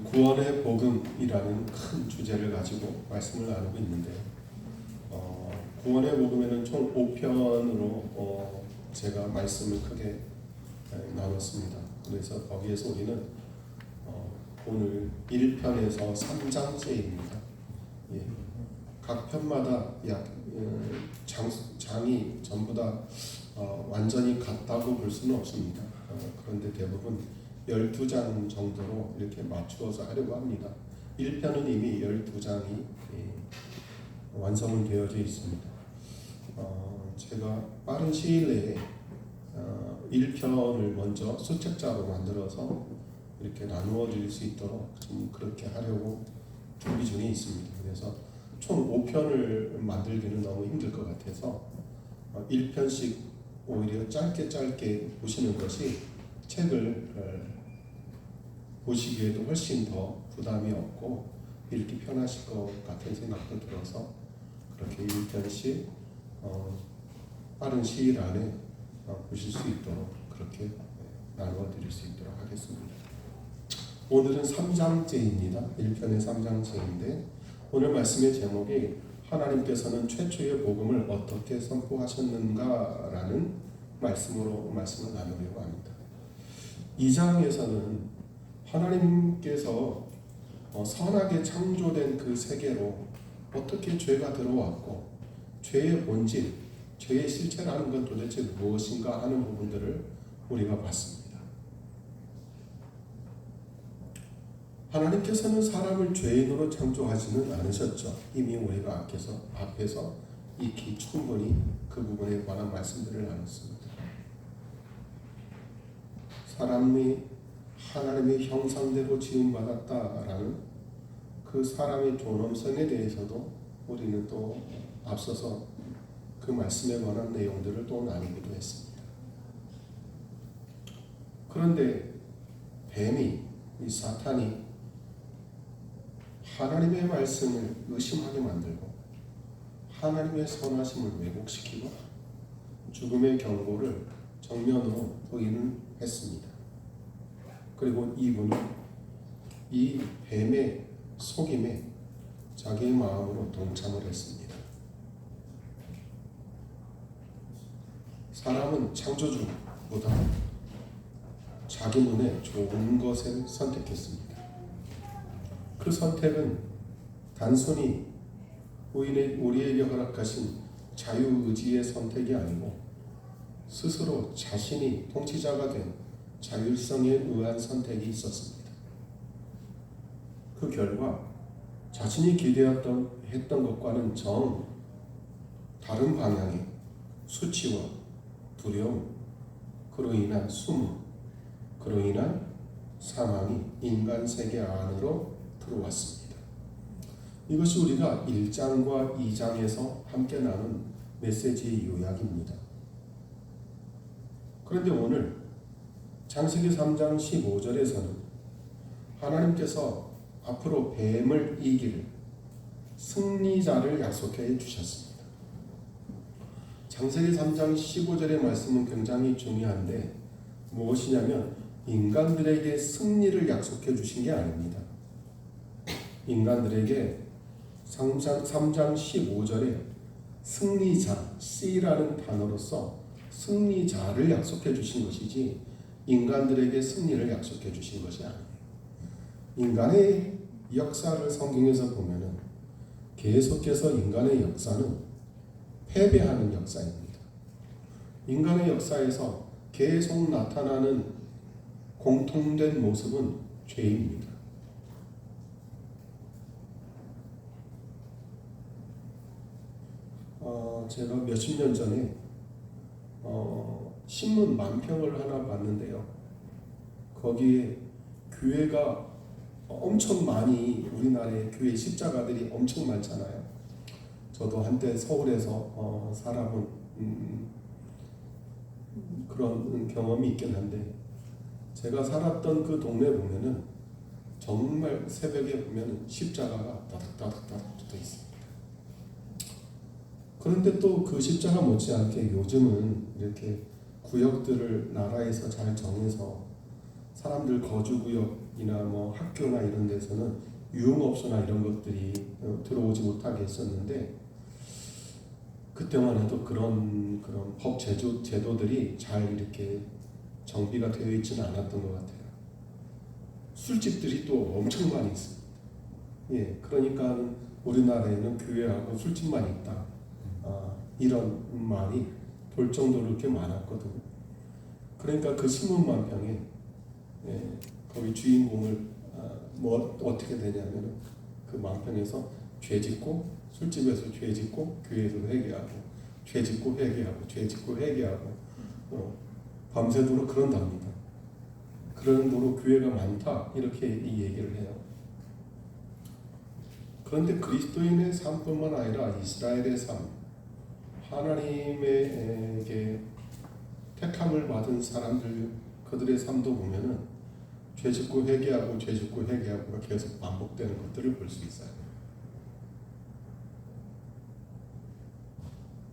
구원의 복음이라는 큰 주제를 가지고 말씀을 나누고 있는데, 구원의 복음에는 총 5편으로 제가 말씀을 크게 나눴습니다. 그래서 거기에서 우리는 오늘 1편에서 3장째입니다. 각 편마다 약 장이 전부 다 완전히 같다고 볼 수는 없습니다. 그런데 대부분 12장 정도로 이렇게 맞추어서 하려고 합니다. 1편은 이미 12장이 완성은 되어져 있습니다. 제가 빠른 시일 내에 1편을 먼저 수책자로 만들어서 이렇게 나누어 드릴 수 있도록 좀 그렇게 하려고 준비 중에 있습니다. 그래서 총 5편을 만들기는 너무 힘들 것 같아서 1편씩 오히려 짧게 보시는 것이 책을 보시기에도 훨씬 더 부담이 없고 읽기 편하실 것 같은 생각도 들어서 그렇게 1편씩 빠른 시일 안에 보실 수 있도록 그렇게 나누어 드릴 수 있도록 하겠습니다. 오늘은 3장째입니다. 1편의 3장째인데 오늘 말씀의 제목이 하나님께서는 최초의 복음을 어떻게 선포하셨는가라는 말씀을 나누려고 합니다. 2장에서는 하나님께서 선하게 창조된 그 세계로 어떻게 죄가 들어왔고 죄의 본질, 죄의 실체라는 건 도대체 무엇인가 하는 부분들을 우리가 봤습니다. 하나님께서는 사람을 죄인으로 창조하지는 않으셨죠. 이미 우리가 앞에서 익히 충분히 그 부분에 관한 말씀들을 나눴습니다. 사람이 하나님의 형상대로 지음받았다라는 그 사람의 존엄성에 대해서도 우리는 또 앞서서 그 말씀에 관한 내용들을 또 나누기도 했습니다. 그런데 이 사탄이 하나님의 말씀을 의심하게 만들고 하나님의 선하심을 왜곡시키고 죽음의 경고를 정면으로 부인을 했습니다. 그리고 이분은 이 뱀의 속임에 자기의 마음으로 동참을 했습니다. 사람은 창조주보다 자기 눈에 좋은 것을 선택했습니다. 그 선택은 단순히 우리에게 허락하신 자유의지의 선택이 아니고 스스로 자신이 통치자가 된 자율성에 의한 선택이 있었습니다. 그 결과 자신이 기대했던 것과는 다른 방향의 수치와 두려움, 그로 인한 수모, 그로 인한 사망이 인간 세계 안으로 들어왔습니다. 이것이 우리가 1장과 2장에서 함께 나눈 메시지의 요약입니다. 그런데 오늘 창세기 3장 15절에서는 하나님께서 앞으로 뱀을 이길 승리자를 약속해 주셨습니다. 창세기 3장 15절의 말씀은 굉장히 중요한데 무엇이냐면 인간들에게 승리를 약속해 주신 게 아닙니다. 인간들에게 3장 15절에 승리자, C라는 단어로서 승리자를 약속해 주신 것이지 인간들에게 승리를 약속해 주신 것이 아니에요. 인간의 역사를 성경에서 보면은 계속해서 인간의 역사는 패배하는 역사입니다. 인간의 역사에서 계속 나타나는 공통된 모습은 죄입니다. 제가 몇십 년 전에 신문 만평을 하나 봤는데요. 거기에 교회가 엄청 많이, 우리나라에 교회 십자가들이 엄청 많잖아요. 저도 한때 서울에서 살아본 그런 경험이 있긴 한데 제가 살았던 그 동네 보면은 정말 새벽에 보면은 십자가가 따닥따닥 붙어 있습니다. 그런데 또 그 십자가 못지않게 요즘은 이렇게 구역들을 나라에서 잘 정해서 사람들 거주구역이나 뭐 학교나 이런 데서는 유흥업소나 이런 것들이 들어오지 못하게 했었는데, 그때만 해도 그런 법 제도들이 잘 이렇게 정비가 되어 있지는 않았던 것 같아요. 술집들이 또 엄청 많이 있습니다. 예, 그러니까 우리나라에는 교회하고 술집만 있다, 이런 말이 돌 정도로 이렇게 많았거든요. 그러니까 그 신문만평에 거기 주인공을 뭐 어떻게 되냐면, 그 만평에서 죄 짓고, 술집에서 죄 짓고 교회에서 회개하고, 죄 짓고 회개하고, 죄 짓고 회개하고, 밤새도록 그런답니다. 그런 도로 교회가 많다, 이렇게 이 얘기를 해요. 그런데 그리스도인의 삶뿐만 아니라 이스라엘의 삶, 하나님에게 택함을 받은 사람들, 그들의 삶도 보면은 죄 짓고 회개하고 죄 짓고 회개하고가 계속 반복되는 것들을 볼 수 있어요.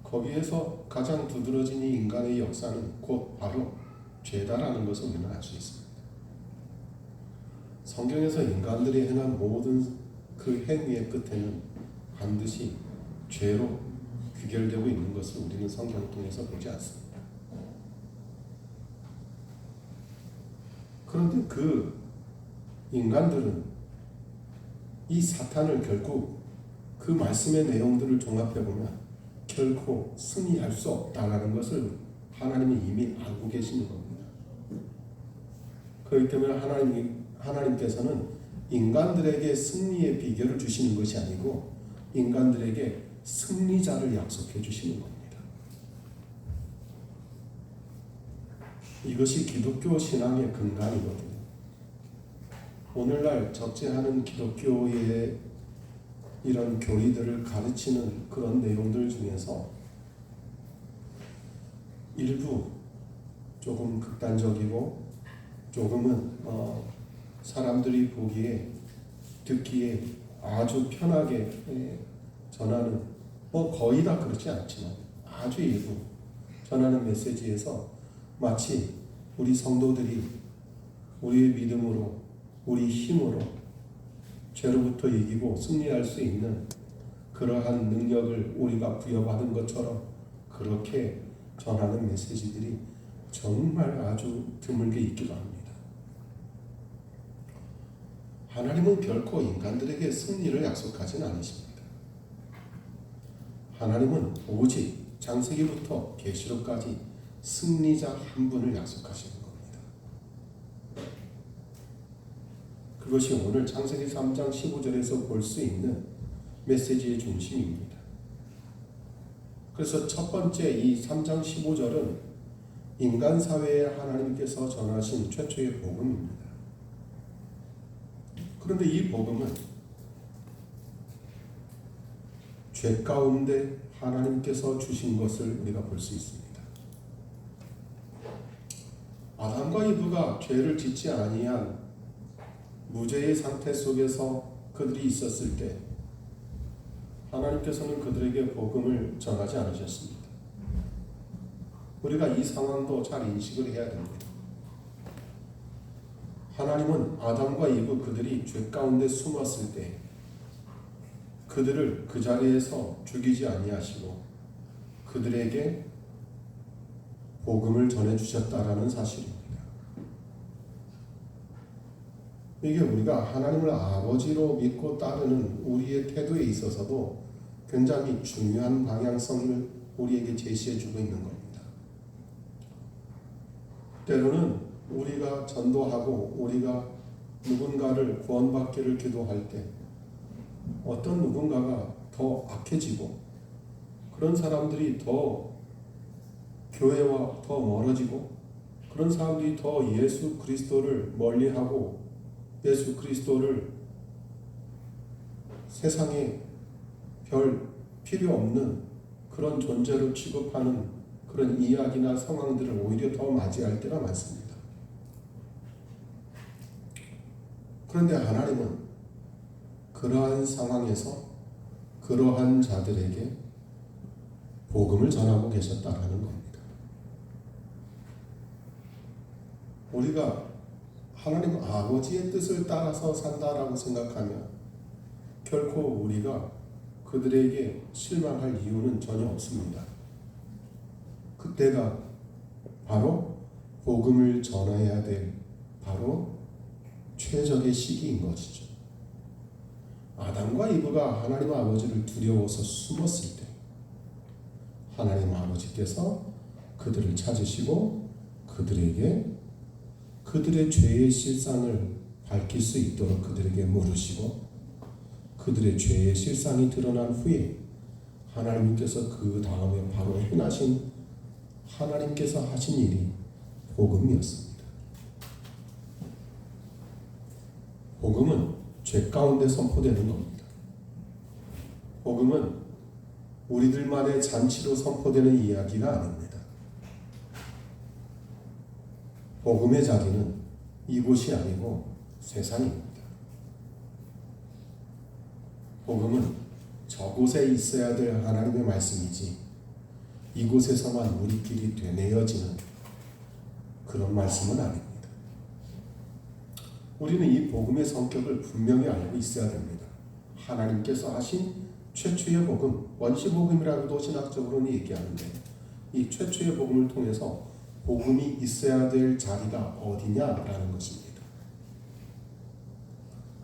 거기에서 가장 두드러진 이 인간의 역사는 곧 바로 죄다라는 것을 우리는 알 수 있습니다. 성경에서 인간들이 행한 모든 그 행위의 끝에는 반드시 죄로 귀결되고 있는 것을 우리는 성경을 통해서 보지 않습니다. 그런데 그 인간들은 이 사탄을 결국 그 말씀의 내용들을 종합해보면 결코 승리할 수 없다라는 것을 하나님이 이미 알고 계시는 겁니다. 그렇기 때문에 하나님께서는 인간들에게 승리의 비결을 주시는 것이 아니고 인간들에게 승리자를 약속해 주시는 겁니다. 이것이 기독교 신앙의 근간이거든요. 오늘날 적재하는 기독교의 이런 교리들을 가르치는 그런 내용들 중에서 일부 조금 극단적이고 조금은 사람들이 보기에 듣기에 아주 편하게 전하는, 거의 다 그렇지 않지만 아주 일부 전하는 메시지에서 마치 우리 성도들이 우리의 믿음으로, 우리 힘으로 죄로부터 이기고 승리할 수 있는 그러한 능력을 우리가 부여받은 것처럼 그렇게 전하는 메시지들이 정말 아주 드물게 있기도 합니다. 하나님은 결코 인간들에게 승리를 약속하진 않으십니다. 하나님은 오직 창세기부터 계시록까지 승리자 한 분을 약속하시는 겁니다. 그것이 오늘 창세기 3장 15절에서 볼 수 있는 메시지의 중심입니다. 그래서 첫 번째 이 3장 15절은 인간 사회에 하나님께서 전하신 최초의 복음입니다. 그런데 이 복음은 죄 가운데 하나님께서 주신 것을 우리가 볼 수 있습니다. 아담과 이브가 죄를 짓지 아니한 무죄의 상태 속에서 그들이 있었을 때 하나님께서는 그들에게 복음을 전하지 않으셨습니다. 우리가 이 상황도 잘 인식을 해야 됩니다. 하나님은 아담과 이브 그들이 죄 가운데 숨었을 때 그들을 그 자리에서 죽이지 아니하시고 그들에게 복음을 전해주셨다라는 사실입니다. 이게 우리가 하나님을 아버지로 믿고 따르는 우리의 태도에 있어서도 굉장히 중요한 방향성을 우리에게 제시해주고 있는 겁니다. 때로는 우리가 전도하고 우리가 누군가를 구원받기를 기도할 때 어떤 누군가가 더 악해지고 그런 사람들이 더 교회와 더 멀어지고 그런 사람들이 더 예수 그리스도를 멀리하고 예수 그리스도를 세상에 별 필요 없는 그런 존재로 취급하는 그런 이야기나 상황들을 오히려 더 맞이할 때가 많습니다. 그런데 하나님은 그러한 상황에서 그러한 자들에게 복음을 전하고 계셨다라는 겁니다. 우리가 하나님 아버지의 뜻을 따라서 산다라고 생각하면 결코 우리가 그들에게 실망할 이유는 전혀 없습니다. 그때가 바로 복음을 전해야 될 바로 최적의 시기인 것이죠. 아담과 이브가 하나님 아버지를 두려워서 숨었을 때 하나님 아버지께서 그들을 찾으시고 그들에게 그들의 죄의 실상을 밝힐 수 있도록 그들에게 물으시고 그들의 죄의 실상이 드러난 후에 하나님께서 그 다음에 바로 행하신 하나님께서 하신 일이 복음이었습니다. 복음은 죄 가운데 선포되는 겁니다. 복음은 우리들만의 잔치로 선포되는 이야기가 아닙니다. 복음의 자리는 이곳이 아니고 세상입니다. 복음은 저곳에 있어야 될 하나님의 말씀이지 이곳에서만 우리끼리 되뇌어지는 그런 말씀은 아닙니다. 우리는 이 복음의 성격을 분명히 알고 있어야 됩니다. 하나님께서 하신 최초의 복음, 원시복음이라고도 신학적으로는 얘기하는데 이 최초의 복음을 통해서 복음이 있어야 될 자리가 어디냐라는 것입니다.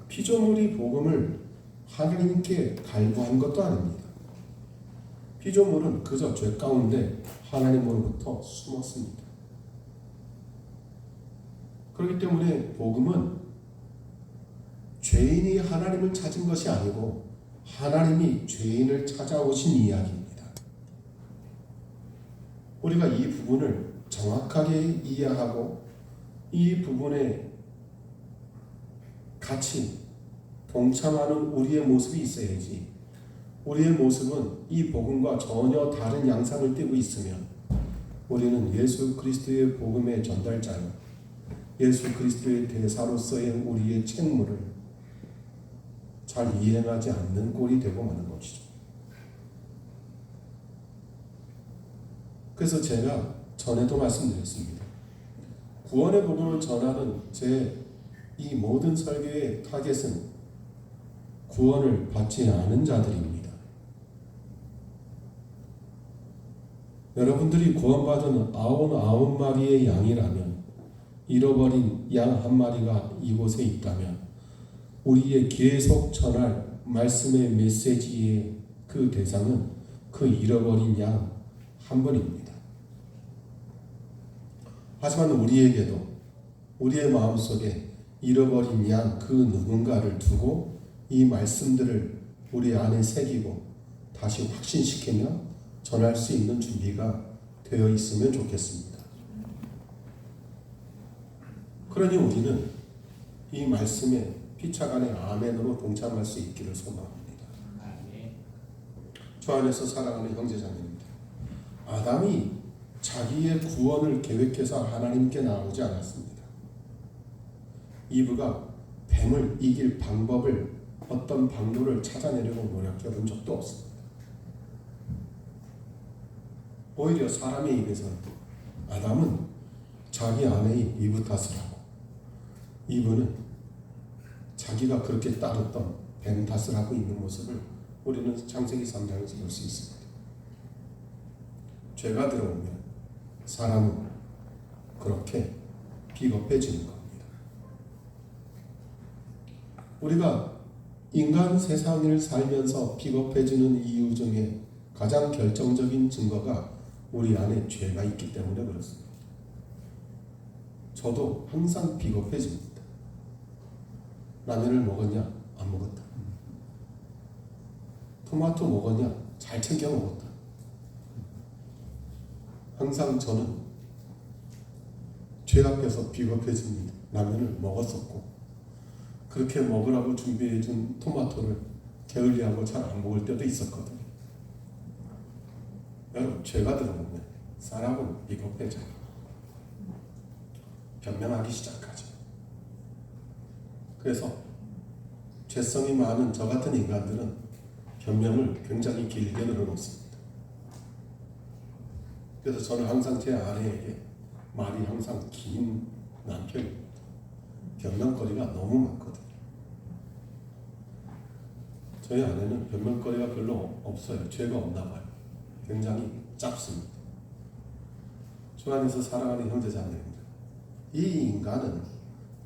피조물이 복음을 하나님께 갈구한 것도 아닙니다. 피조물은 그저 죄 가운데 하나님으로부터 숨었습니다. 그렇기 때문에 복음은 죄인이 하나님을 찾은 것이 아니고 하나님이 죄인을 찾아오신 이야기입니다. 우리가 이 부분을 정확하게 이해하고 이 부분에 같이 동참하는 우리의 모습이 있어야지 우리의 모습은 이 복음과 전혀 다른 양상을 띠고 있으면 우리는 예수 그리스도의 복음의 전달자요 예수 그리스도의 대사로서의 우리의 책무를 잘 이행하지 않는 꼴이 되고 마는 것이죠. 그래서 제가 전에도 말씀드렸습니다. 구원의 복음을 전하는 제 이 모든 설교의 타겟은 구원을 받지 않은 자들입니다. 여러분들이 구원받은 99마리의 양이라면 잃어버린 양 한 마리가 이곳에 있다면 우리의 계속 전할 말씀의 메시지의 그 대상은 그 잃어버린 양 한 분입니다. 하지만 우리에게도 우리의 마음속에 잃어버린 양 그 누군가를 두고 이 말씀들을 우리 안에 새기고 다시 확신시키며 전할 수 있는 준비가 되어 있으면 좋겠습니다. 그러니 우리는 이 말씀에 피차간의 아멘으로 동참할 수 있기를 소망합니다. 주 안에서 사랑하는 형제자매입니다. 아담이 자기의 구원을 계획해서 하나님께 나오지 않았습니다. 이브가 뱀을 이길 방법을 어떤 방도를 찾아내려고 노력해 본 적도 없습니다. 오히려 사람의 입에서 아담은 자기 아내인 이브 탓을 하고 이브는 자기가 그렇게 따랐던 뱀 탓을 하고 있는 모습을 우리는 창세기 3장에서 볼 수 있습니다. 죄가 들어오면 사람은 그렇게 비겁해지는 겁니다. 우리가 인간 세상을 살면서 비겁해지는 이유 중에 가장 결정적인 증거가 우리 안에 죄가 있기 때문에 그렇습니다. 저도 항상 비겁해집니다. 라면을 먹었냐? 안 먹었다. 토마토 먹었냐? 잘 챙겨 먹었다. 항상 저는 죄 앞에서 비겁해집니다. 라면을 먹었었고 그렇게 먹으라고 준비해준 토마토를 게을리하고 잘 안 먹을 때도 있었거든요. 여러분, 죄가 들어오면 사람은 비겁해져요. 변명하기 시작하죠. 그래서 죄성이 많은 저 같은 인간들은 변명을 굉장히 길게 늘어놓습니다. 그래서 저는 항상 제 아내에게 말이 항상 긴 남편입니다. 변명거리가 너무 많거든요. 저희 안에는 변명거리가 별로 없어요. 죄가 없나 봐요. 굉장히 짧습니다. 주 안에서 살아가는 형제자매입니다. 이 인간은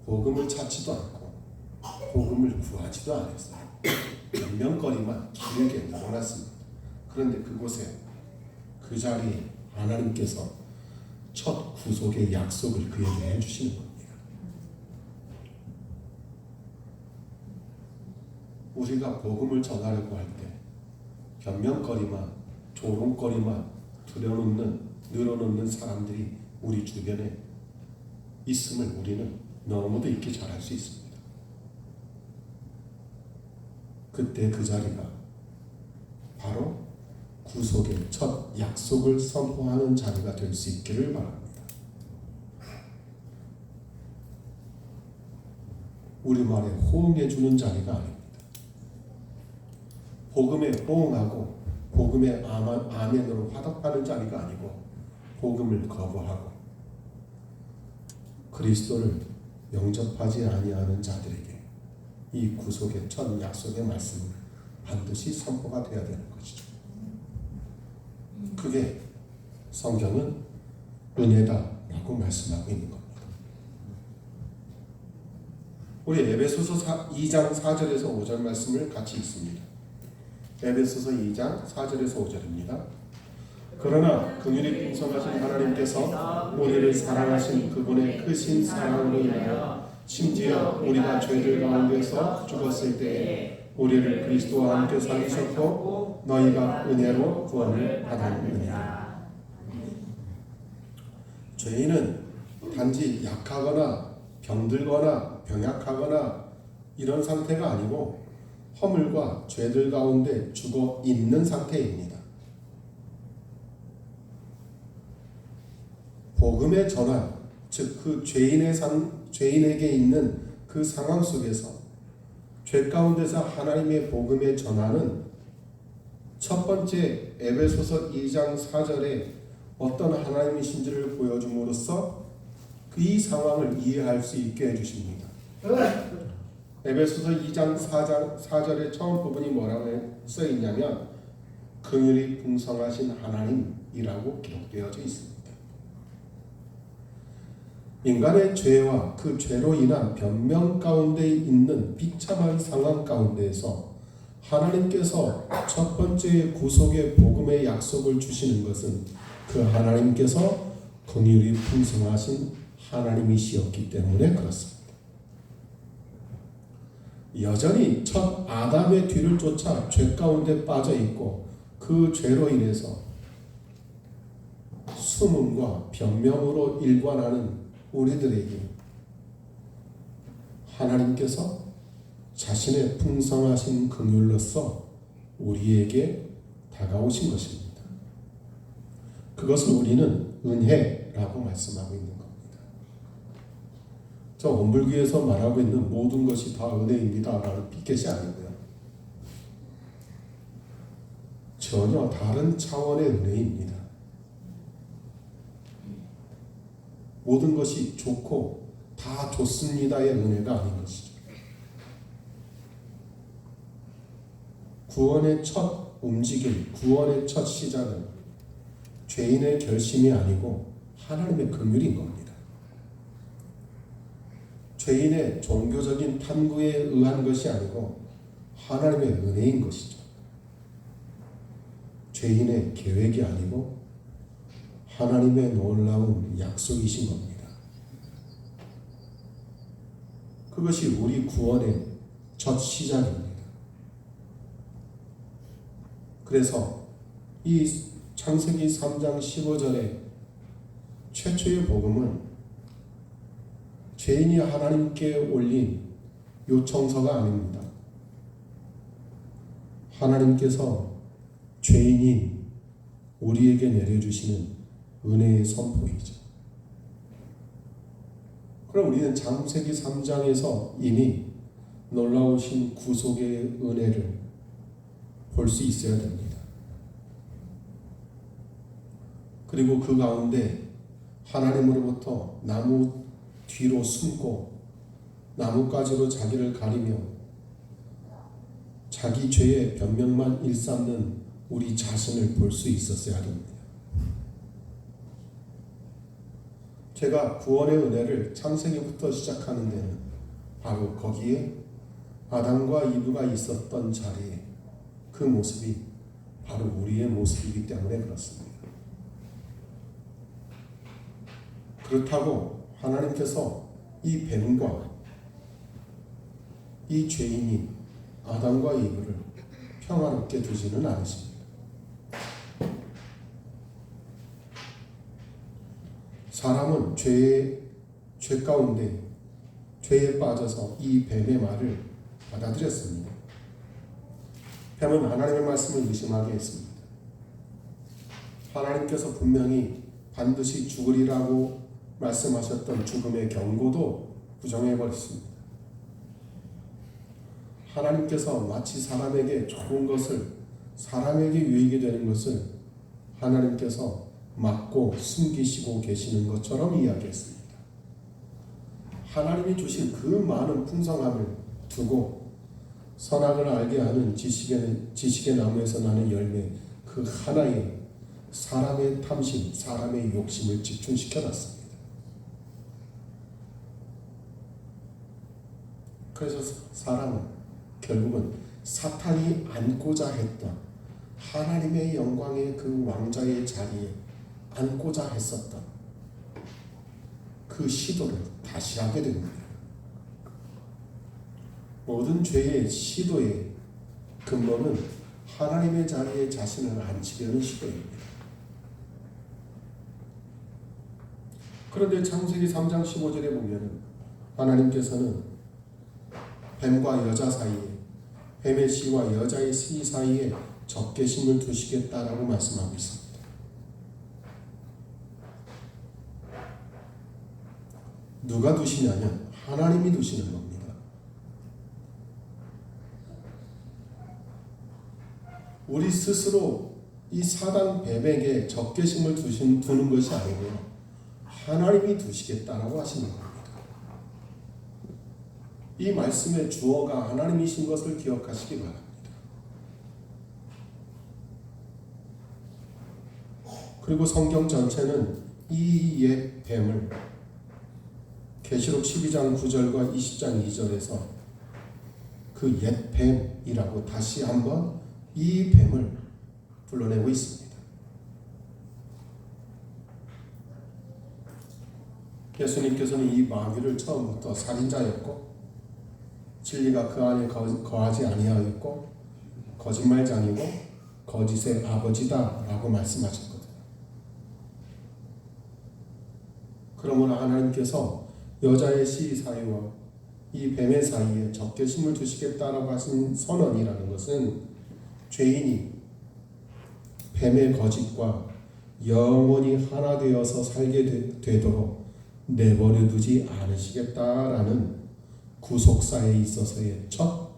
복음을 찾지도 않고 복음을 구하지도 않았어요. 변명거리만 길게 늘어났습니다. 그런데 그곳에 그 자리에 하나님께서 첫 구속의 약속을 그에게 해주시는 겁니다. 우리가 복음을 전하려고 할 때 변명거리만 조롱거리만 늘어놓는 사람들이 우리 주변에 있음을 우리는 너무도 익히 잘 알 수 있습니다. 그때 그 자리가 바로 구속의 첫 약속을 선포하는 자리가 될 수 있기를 바랍니다. 우리말에 호응해주는 자리가 아닙니다. 복음에 호응하고 복음에 아멘으로 화답하는 자리가 아니고 복음을 거부하고 그리스도를 영접하지 아니하는 자들에게 이 구속의 첫 약속의 말씀은 반드시 선포가 되어야 되는 것이죠. 그게 성경은 은혜다라고 말씀하고 있는 겁니다. 우리 에베소서 2장 4절에서 5절 말씀을 같이 읽습니다. 에베소서 2장 4절에서 5절입니다. 그러나 긍휼이 풍성하신 하나님께서 우리를 사랑하신 그분의 크신 사랑으로 인하여 심지어 우리가 죄들 가운데서 죽었을 때에 우리를 그리스도와 함께 살리셨고 너희가 은혜로 구원을 받았느니라. 죄인은 단지 약하거나 병들거나 병약하거나 이런 상태가 아니고 허물과 죄들 가운데 죽어 있는 상태입니다. 복음의 전환, 즉 그 죄인에게 있는 그 상황 속에서 죄 가운데서 하나님의 복음의 전환은 첫 번째 에베소서 2장 4절에 어떤 하나님이신지를 보여줌으로써 이 상황을 이해할 수 있게 해주십니다. 에베소서 2장 4절의 처음 부분이 뭐라고 써있냐면 긍휼이 풍성하신 하나님이라고 기록되어져 있습니다. 인간의 죄와 그 죄로 인한 변명 가운데 있는 비참한 상황 가운데에서 하나님께서 첫 번째 구속의 복음의 약속을 주시는 것은 그 하나님께서 긍휼이 풍성하신 하나님이시었기 때문에 그렇습니다. 여전히 첫 아담의 뒤를 쫓아 죄 가운데 빠져 있고 그 죄로 인해서 수문과 변명으로 일관하는 우리들에게 하나님께서 자신의 풍성하신 긍휼로서 우리에게 다가오신 것입니다. 그것을 우리는 은혜라고 말씀하고 있는 겁니다. 저 원불교에서 말하고 있는 모든 것이 다 은혜입니다 라는 피켓이 아니고요. 전혀 다른 차원의 은혜입니다. 모든 것이 좋고 다 좋습니다의 은혜가 아닌 것이죠. 구원의 첫 움직임, 구원의 첫 시작은 죄인의 결심이 아니고 하나님의 긍휼인 겁니다. 죄인의 종교적인 탐구에 의한 것이 아니고 하나님의 은혜인 것이죠. 죄인의 계획이 아니고 하나님의 놀라운 약속이신 겁니다. 그것이 우리 구원의 첫 시작입니다. 그래서 이 창세기 3장 15절의 최초의 복음은 죄인이 하나님께 올린 요청서가 아닙니다. 하나님께서 죄인인 우리에게 내려주시는 은혜의 선포이죠. 그럼 우리는 창세기 3장에서 이미 놀라우신 구속의 은혜를 볼 수 있어야 됩니다. 그리고 그 가운데 하나님으로부터 나무 뒤로 숨고 나뭇가지로 자기를 가리며 자기 죄의 변명만 일삼는 우리 자신을 볼 수 있었어야 됩니다. 제가 구원의 은혜를 창세기부터 시작하는 데는 바로 거기에 아담과 이브가 있었던 자리에 그 모습이 바로 우리의 모습이기 때문에 그렇습니다. 그렇다고 하나님께서 이 뱀과 이 죄인이 아담과 이브를 평화롭게 두지는 않으십니다. 사람은 죄 가운데 죄에 빠져서 이 뱀의 말을 받아들였습니다. 뱀은 하나님의 말씀을 의심하게 했습니다. 하나님께서 분명히 반드시 죽으리라고 말씀하셨던 죽음의 경고도 부정해버렸습니다. 하나님께서 마치 사람에게 좋은 것을, 사람에게 유익이 되는 것을 하나님께서 막고 숨기시고 계시는 것처럼 이야기했습니다. 하나님이 주신 그 많은 풍성함을 두고 선악을 알게 하는 지식의 나무에서 나는 열매 그 하나에 사람의 탐심, 사람의 욕심을 집중시켜 놨습니다. 그래서 사람은 결국은 사탄이 앉고자 했던 하나님의 영광의 그 왕자의 자리에 앉고자 했었던 그 시도를 다시 하게 됩니다. 모든 죄의 시도의 근본은 하나님의 자리에 자신을 앉히려는 시도입니다. 그런데 창세기 3장 15절에 보면 하나님께서는 뱀과 여자 사이에, 뱀의 씨와 여자의 씨 사이에 적개심을 두시겠다라고 말씀하고 있습니다. 누가 두시냐면 하나님이 두시는 겁니다. 우리 스스로 이 사단 뱀에게 적개심을 두는 것이 아니고요, 하나님이 두시겠다라고 하시는 겁니다. 이 말씀의 주어가 하나님이신 것을 기억하시기 바랍니다. 그리고 성경 전체는 이 옛 뱀을 계시록 12장 9절과 20장 2절에서 그 옛 뱀이라고 다시 한번 이 뱀을 불러내고 있습니다. 예수님께서는 이 마귀를 처음부터 살인자였고 진리가 그 안에 거하지 아니하였고 거짓말장이고 거짓의 아버지다라고 말씀하셨거든요. 그러므로 하나님께서 여자의 씨 사이와 이 뱀의 사이에 적개심을 두시겠다라고 하신 선언이라는 것은 죄인이 뱀의 거짓과 영원히 하나 되어서 살게 되도록 내버려 두지 않으시겠다라는 구속사에 있어서의 첫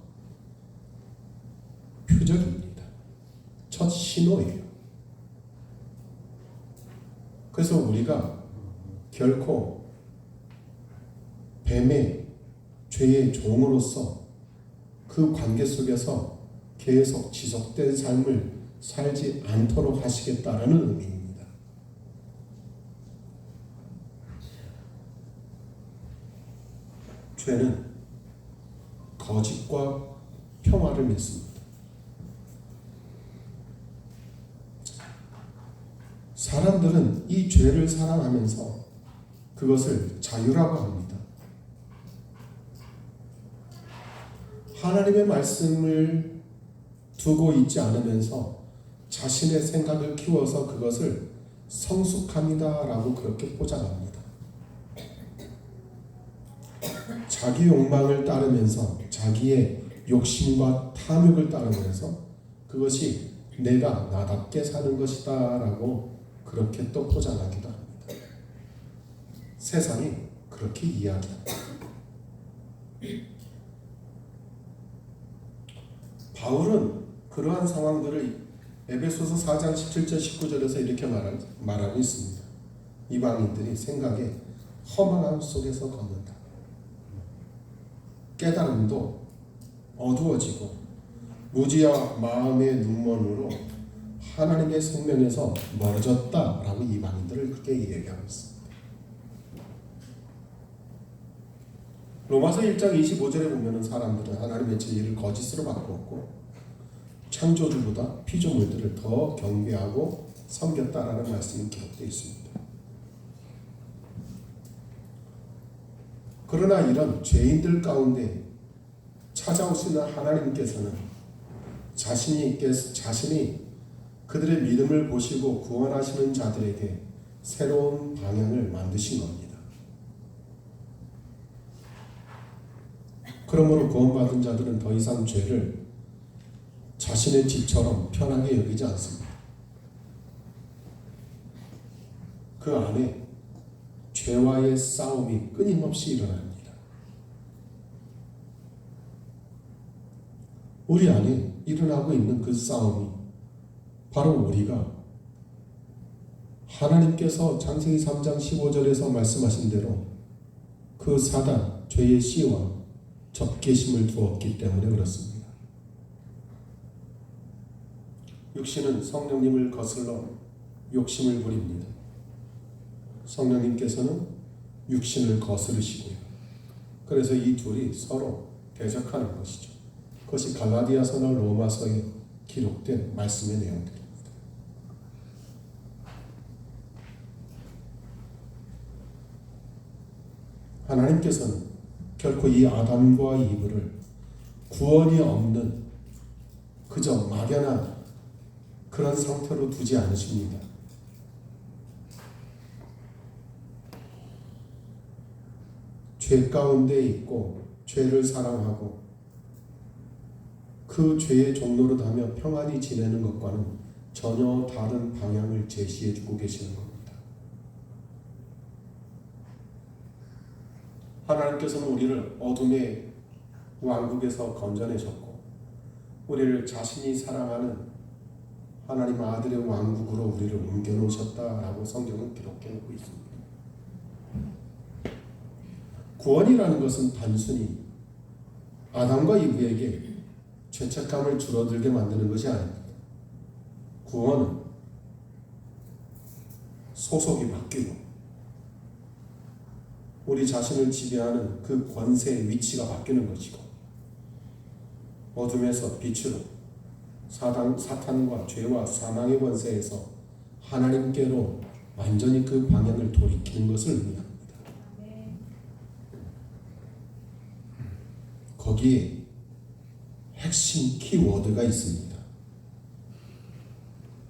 표적입니다. 첫 신호예요. 그래서 우리가 결코 뱀의 죄의 종으로서 그 관계 속에서 계속 지속된 삶을 살지 않도록 하시겠다라는 의미입니다. 죄는 거짓과 평화를 맺습니다. 사람들은 이 죄를 사랑하면서 그것을 자유라고 합니다. 하나님의 말씀을 두고 있지 않으면서 자신의 생각을 키워서 그것을 성숙함이다라고 그렇게 포장합니다. 자기 욕망을 따르면서 자기의 욕심과 탐욕을 따르면서 그것이 내가 나답게 사는 것이다 라고 그렇게 또 포장하기도 합니다. 세상이 그렇게 이야기합니다. 바울은 그러한 상황들을 에베소서 4장 17절 19절에서 이렇게 말하고 있습니다. 이방인들이 생각에 허망함 속에서 걷는다. 깨달음도 어두워지고 무지와 마음의 눈먼으로 하나님의 생명에서 멀어졌다라고 이방인들을 그렇게 얘기하고 있습니다. 로마서 1장 25절에 보면 사람들은 하나님의 진리를 거짓으로 바꾸었고 창조주보다 피조물들을 더 경배하고 섬겼다라는 말씀이 기록되어 있습니다. 그러나 이런 죄인들 가운데 찾아오시는 하나님께서는 자신이 그들의 믿음을 보시고 구원하시는 자들에게 새로운 방향을 만드신 겁니다. 그러므로 구원받은 자들은 더 이상 죄를 자신의 집처럼 편하게 여기지 않습니다. 그 안에 죄와의 싸움이 끊임없이 일어납니다. 우리 안에 일어나고 있는 그 싸움이 바로 우리가 하나님께서 창세기 3장 15절에서 말씀하신 대로 그 사단, 죄의 씨와 적개심을 두었기 때문에 그렇습니다. 육신은 성령님을 거슬러 욕심을 부립니다. 성령님께서는 육신을 거스르시고요. 그래서 이 둘이 서로 대적하는 것이죠. 그것이 갈라디아서나 로마서에 기록된 말씀의 내용들입니다. 하나님께서는 결코 이 아담과 이브를 구원이 없는 그저 막연한 그런 상태로 두지 않으십니다. 죄 가운데 있고 죄를 사랑하고 그 죄의 종로로 하며 평안히 지내는 것과는 전혀 다른 방향을 제시해 주고 계시는 겁니다. 하나님께서는 우리를 어둠의 왕국에서 건져내셨고 우리를 자신이 사랑하는 하나님 아들의 왕국으로 우리를 옮겨놓으셨다라고 성경은 기록해 놓고 있습니다. 구원이라는 것은 단순히 아담과 이브에게 죄책감을 줄어들게 만드는 것이 아닙니다. 구원은 소속이 바뀌고 우리 자신을 지배하는 그 권세의 위치가 바뀌는 것이고 어둠에서 빛으로 사탄과 죄와 사망의 권세에서 하나님께로 완전히 그 방향을 돌이키는 것을 의미합니다. 거기에 핵심 키워드가 있습니다.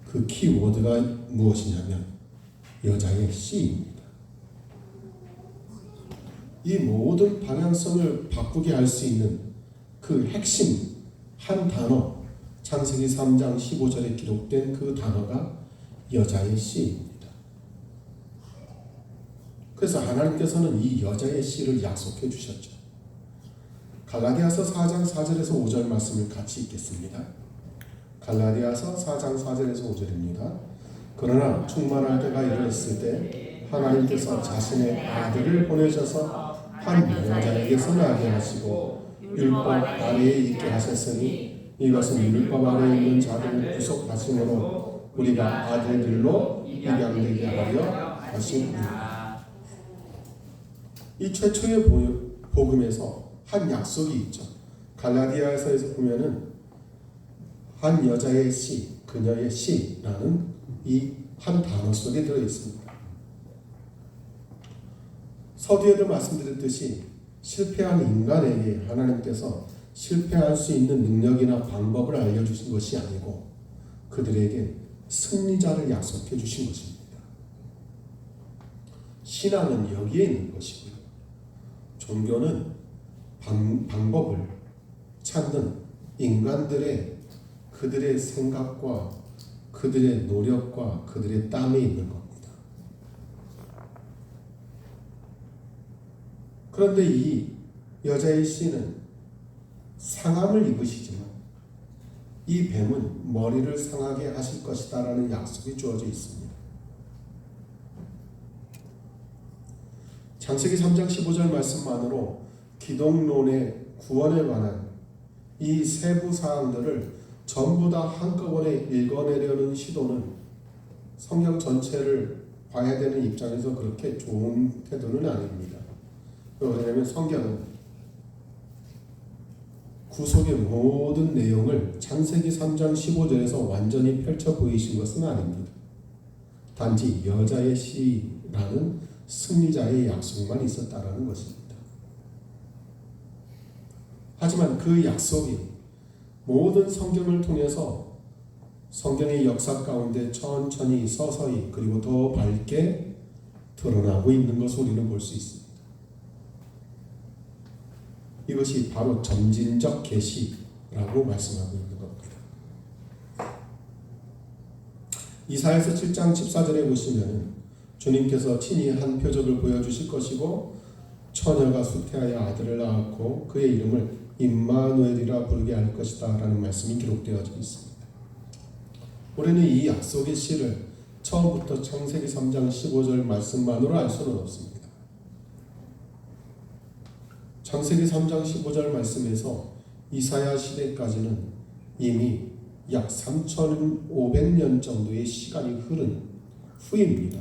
그 키워드가 무엇이냐면 여자의 씨입니다. 이 모든 방향성을 바꾸게 할 수 있는 그 핵심 한 단어, 창세기 3장 15절에 기록된 그 단어가 여자의 씨입니다. 그래서 하나님께서는 이 여자의 씨를 약속해 주셨죠. 갈라디아서 4장 4절에서 5절 말씀을 같이 읽겠습니다. 갈라디아서 4장 4절에서 5절입니다. 그러나 충만할 때가 이르렀을 때 하나님께서 자신의 아들을 보내셔서 한 여자에게서 나게 하시고 율법 아래에 있게 하셨으니 이것은 율법 아래에 있는 자들을 구속하심으로 우리가 아들들로 입양되게 하려 하심이니라. 이 최초의 복음에서 한 약속이 있죠. 갈라디아서에서 보면은 한 여자의 씨, 그녀의 씨라는 이 한 단어 속에 들어 있습니다. 서두에도 말씀드렸듯이 실패한 인간에게 하나님께서 실패할 수 있는 능력이나 방법을 알려주신 것이 아니고 그들에게 승리자를 약속해 주신 것입니다. 신앙은 여기에 있는 것이고요. 종교는 방법을 찾는 인간들의 그들의 생각과 그들의 노력과 그들의 땀에 있는 겁니다. 그런데 이 여자의 씨는 상함을 입으시지만 이 뱀은 머리를 상하게 하실 것이다 라는 약속이 주어져 있습니다. 창세기 3장 15절 말씀만으로 기독론의 구원에 관한 이 세부 사항들을 전부 다 한꺼번에 읽어내려는 시도는 성경 전체를 봐야 되는 입장에서 그렇게 좋은 태도는 아닙니다. 왜냐하면 성경은 구속의 모든 내용을 창세기 3장 15절에서 완전히 펼쳐 보이신 것은 아닙니다. 단지 여자의 씨라는 승리자의 약속만 있었다라는 것입니다. 하지만 그 약속이 모든 성경을 통해서 성경의 역사 가운데 천천히 서서히 그리고 더 밝게 드러나고 있는 것을 우리는 볼 수 있습니다. 이것이 바로 점진적 계시라고 말씀하고 있는 겁니다. 이사야서 7장 14절에 보시면 주님께서 친히 한 표적을 보여주실 것이고 처녀가 수태하여 아들을 낳았고 그의 이름을 임마누엘이라 부르게 할 것이다 라는 말씀이 기록되어져 있습니다. 우리는 이 약속의 시를 처음부터 창세기 3장 15절 말씀만으로 알 수는 없습니다. 창세기 3장 15절 말씀에서 이사야 시대까지는 이미 약 3,500년 정도의 시간이 흐른 후입니다.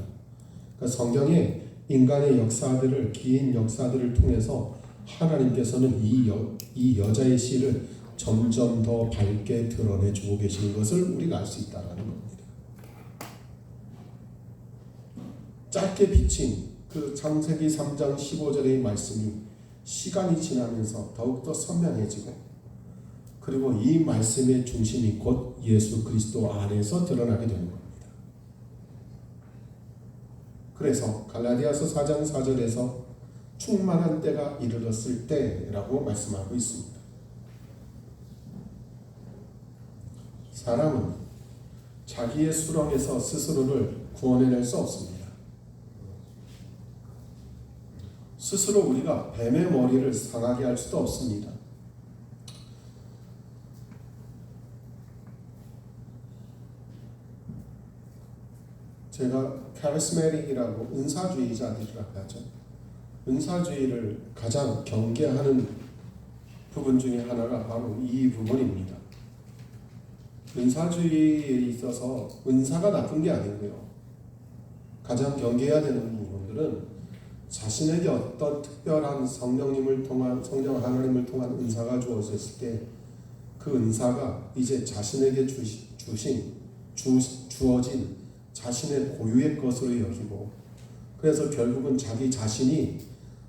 그러니까 성경의 인간의 역사들을 긴 역사들을 통해서 하나님께서는 이 여자의 씨를 점점 더 밝게 드러내주고 계시는 것을 우리가 알 수 있다는 겁니다. 짧게 비친 그 창세기 3장 15절의 말씀이 시간이 지나면서 더욱더 선명해지고 그리고 이 말씀의 중심이 곧 예수 그리스도 안에서 드러나게 되는 겁니다. 그래서 갈라디아서 4장 4절에서 충만한 때가 이르렀을 때라고 말씀하고 있습니다. 사람은 자기의 수렁에서 스스로를 구원해낼 수 없습니다. 스스로 우리가 뱀의 머리를 상하게 할 수도 없습니다. 제가 카리스메틱이라고 은사주의자들이라고 하죠. 은사주의를 가장 경계하는 부분 중에 하나가 바로 이 부분입니다. 은사주의에 있어서 은사가 나쁜 게 아니고요. 가장 경계해야 되는 부분들은 자신에게 어떤 특별한 성령님을 통한 성령 하나님을 통한 은사가 주어졌을 때 그 은사가 이제 자신에게 주어진 자신의 고유의 것으로 여기고 그래서 결국은 자기 자신이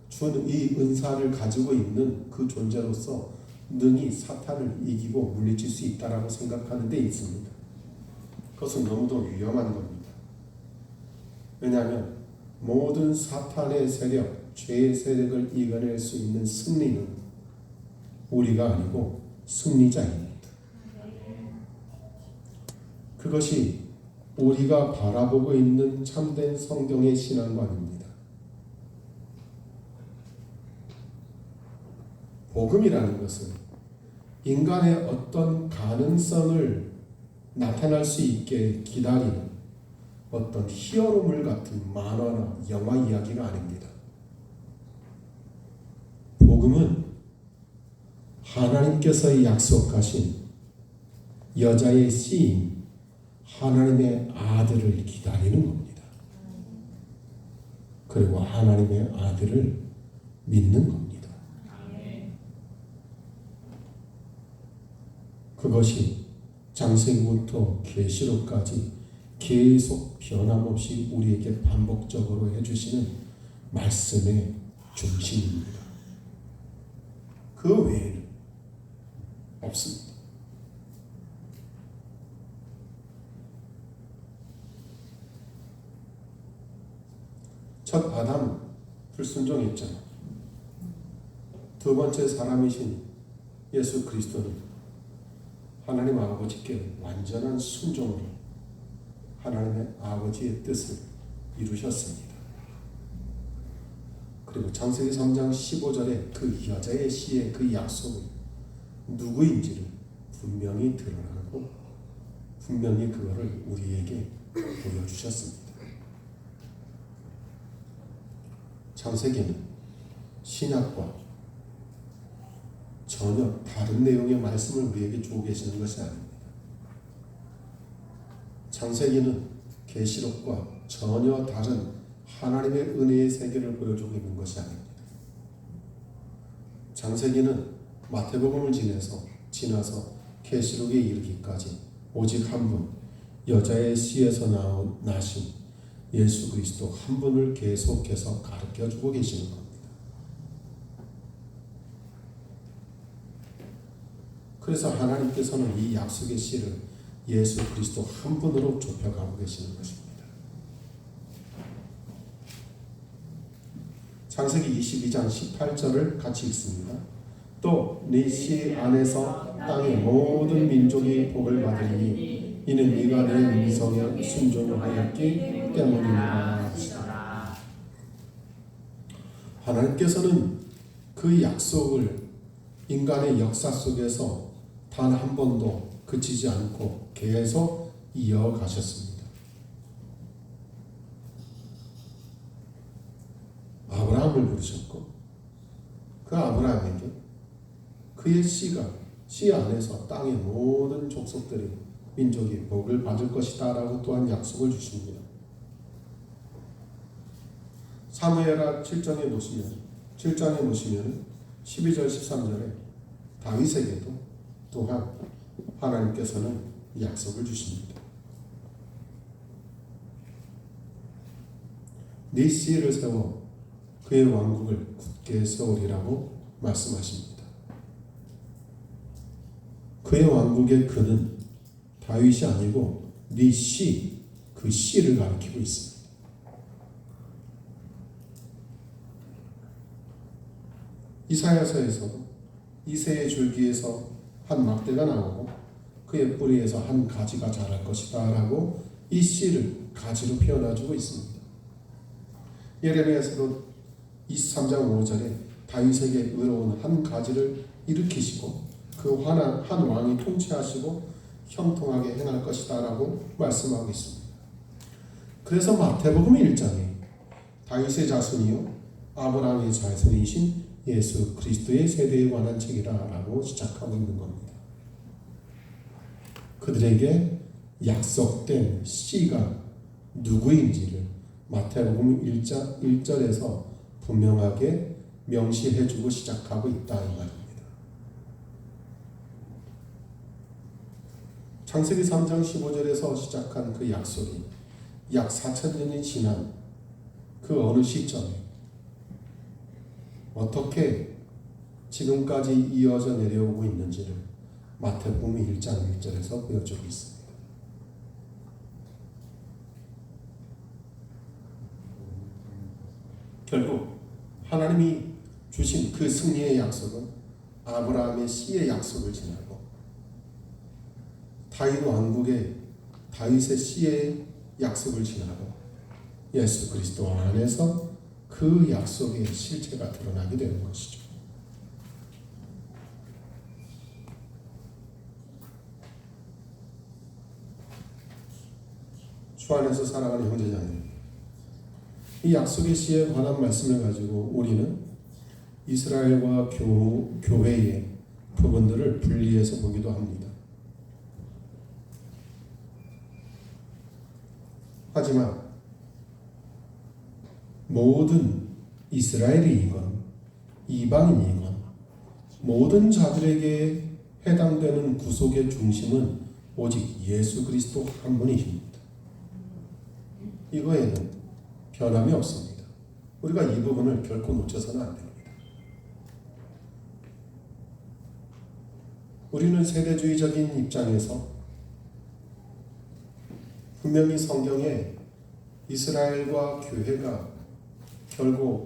준 이 은사를 가지고 있는 그 존재로서 능히 사탄을 이기고 물리칠 수 있다라고 생각하는 데 있습니다. 그것은 너무도 위험한 겁니다. 왜냐하면 모든 사탄의 세력, 죄의 세력을 이겨낼 수 있는 승리는 우리가 아니고 승리자입니다. 그것이 우리가 바라보고 있는 참된 성경의 신앙관입니다. 복음이라는 것은 인간의 어떤 가능성을 나타날 수 있게 기다리는 어떤 히어로물 같은 만화나 영화 이야기가 아닙니다. 복음은 하나님께서 약속하신 여자의 씨인 하나님의 아들을 기다리는 겁니다. 그리고 하나님의 아들을 믿는 겁니다. 그것이 창세기부터 계시록까지 계속 변함없이 우리에게 반복적으로 해주시는 말씀의 중심입니다. 그 외에는 없습니다. 첫 아담은 불순종했잖아요. 두 번째 사람이신 예수 그리스도는 하나님 아버지께 완전한 순종으로 하나님의 아버지의 뜻을 이루셨습니다. 그리고 창세기 3장 15절에 그 여자의 씨의 그 약속은 누구인지를 분명히 드러나고 분명히 그거를 우리에게 보여주셨습니다. 창세기는 신약과 전혀 다른 내용의 말씀을 우리에게 주고 계시는 것이 아닙니다. 창세기는 계시록과 전혀 다른 하나님의 은혜의 세계를 보여주고 있는 것이 아닙니다. 창세기는 마태복음을 지나서 계시록에 이르기까지 오직 한 분, 여자의 씨에서 나신 예수 그리스도 한 분을 계속해서 가르쳐주고 계시는 겁니다. 그래서 하나님께서는 이 약속의 씨를 예수 그리스도 한 분으로 좁혀가고 계시는 것입니다. 창세기 22장 18절을 같이 읽습니다. 또 네 씨 안에서 땅의 모든 민족이 복을 받으리니 이는 네가 내 음성에 순종하였기 때문이니라. 하나님께서는 그 약속을 인간의 역사 속에서 단 한 번도 그치지 않고 계속 이어가셨습니다. 아브라함을 부르셨고 그 아브라함에게 그의 씨 안에서 땅의 모든 족속들이 민족이 복을 받을 것이다 라고 또한 약속을 주십니다. 사무엘하 7장에 보시면 12절 13절에 다윗에게도 또한 하나님께서는 약속을 주십니다. 네 씨를 세워 그의 왕국을 굳게 세우리라고 말씀하십니다. 그의 왕국의 그는 다윗이 아니고 네 씨, 그 씨를 가리키고 있습니다. 이사야서에서도 이새의 줄기에서 한 막대가 나오고 그의 뿌리에서 한 가지가 자랄 것이다 라고 이 씨를 가지로 표현해주고 있습니다. 예레미야서도 23장 5절에 다윗에게 의로운 한 가지를 일으키시고 그 한 왕이 통치하시고 형통하게 행할 것이다 라고 말씀하고 있습니다. 그래서 마태복음 1장에 다윗의 자손이요 아브라함의 자손이신 예수 그리스도의 세대에 관한 책이라 라고 시작하고 있는 겁니다. 그들에게 약속된 씨가 누구인지를 마태복음 1절에서 분명하게 명시해주고 시작하고 있다 이 말입니다. 창세기 3장 15절에서 시작한 그 약속이 약 4,000년이 지난 그 어느 시점에 어떻게 지금까지 이어져 내려오고 있는지를 마태복음 1장 1절에서 보여주고 있습니다. 결국 하나님이 주신 그 승리의 약속은 아브라함의 씨의 약속을 지나고 다윗 왕국의 다윗의 씨의 약속을 지나고 예수 그리스도 안에서 그 약속의 실체가 드러나게 되는 것이죠. 주 안에서 살아가는 형제자매, 이 약속의 씨에 관한 말씀을 가지고 우리는 이스라엘과 교회의 부분들을 분리해서 보기도 합니다. 하지만 모든 이스라엘이건 이방인이건 모든 자들에게 해당되는 구속의 중심은 오직 예수 그리스도 한 분이십니다. 이거에는 변함이 없습니다. 우리가 이 부분을 결코 놓쳐서는 안 됩니다. 우리는 세대주의적인 입장에서 분명히 성경에 이스라엘과 교회가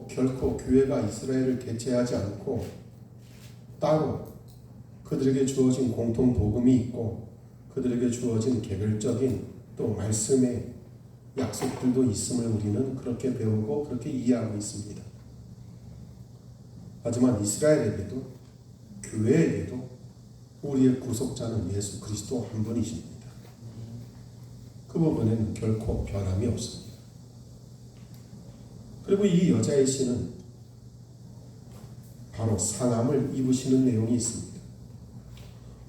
결코 교회가 이스라엘을 대체하지 않고 따로 그들에게 주어진 공통 복음이 있고 그들에게 주어진 개별적인 또 말씀의 약속들도 있음을 우리는 그렇게 배우고 그렇게 이해하고 있습니다. 하지만 이스라엘에게도 교회에게도 우리의 구속자는 예수 그리스도 한 분이십니다. 그 부분에는 결코 변함이 없습니다. 그리고 이 여자의 씨는 바로 상함을 입으시는 내용이 있습니다.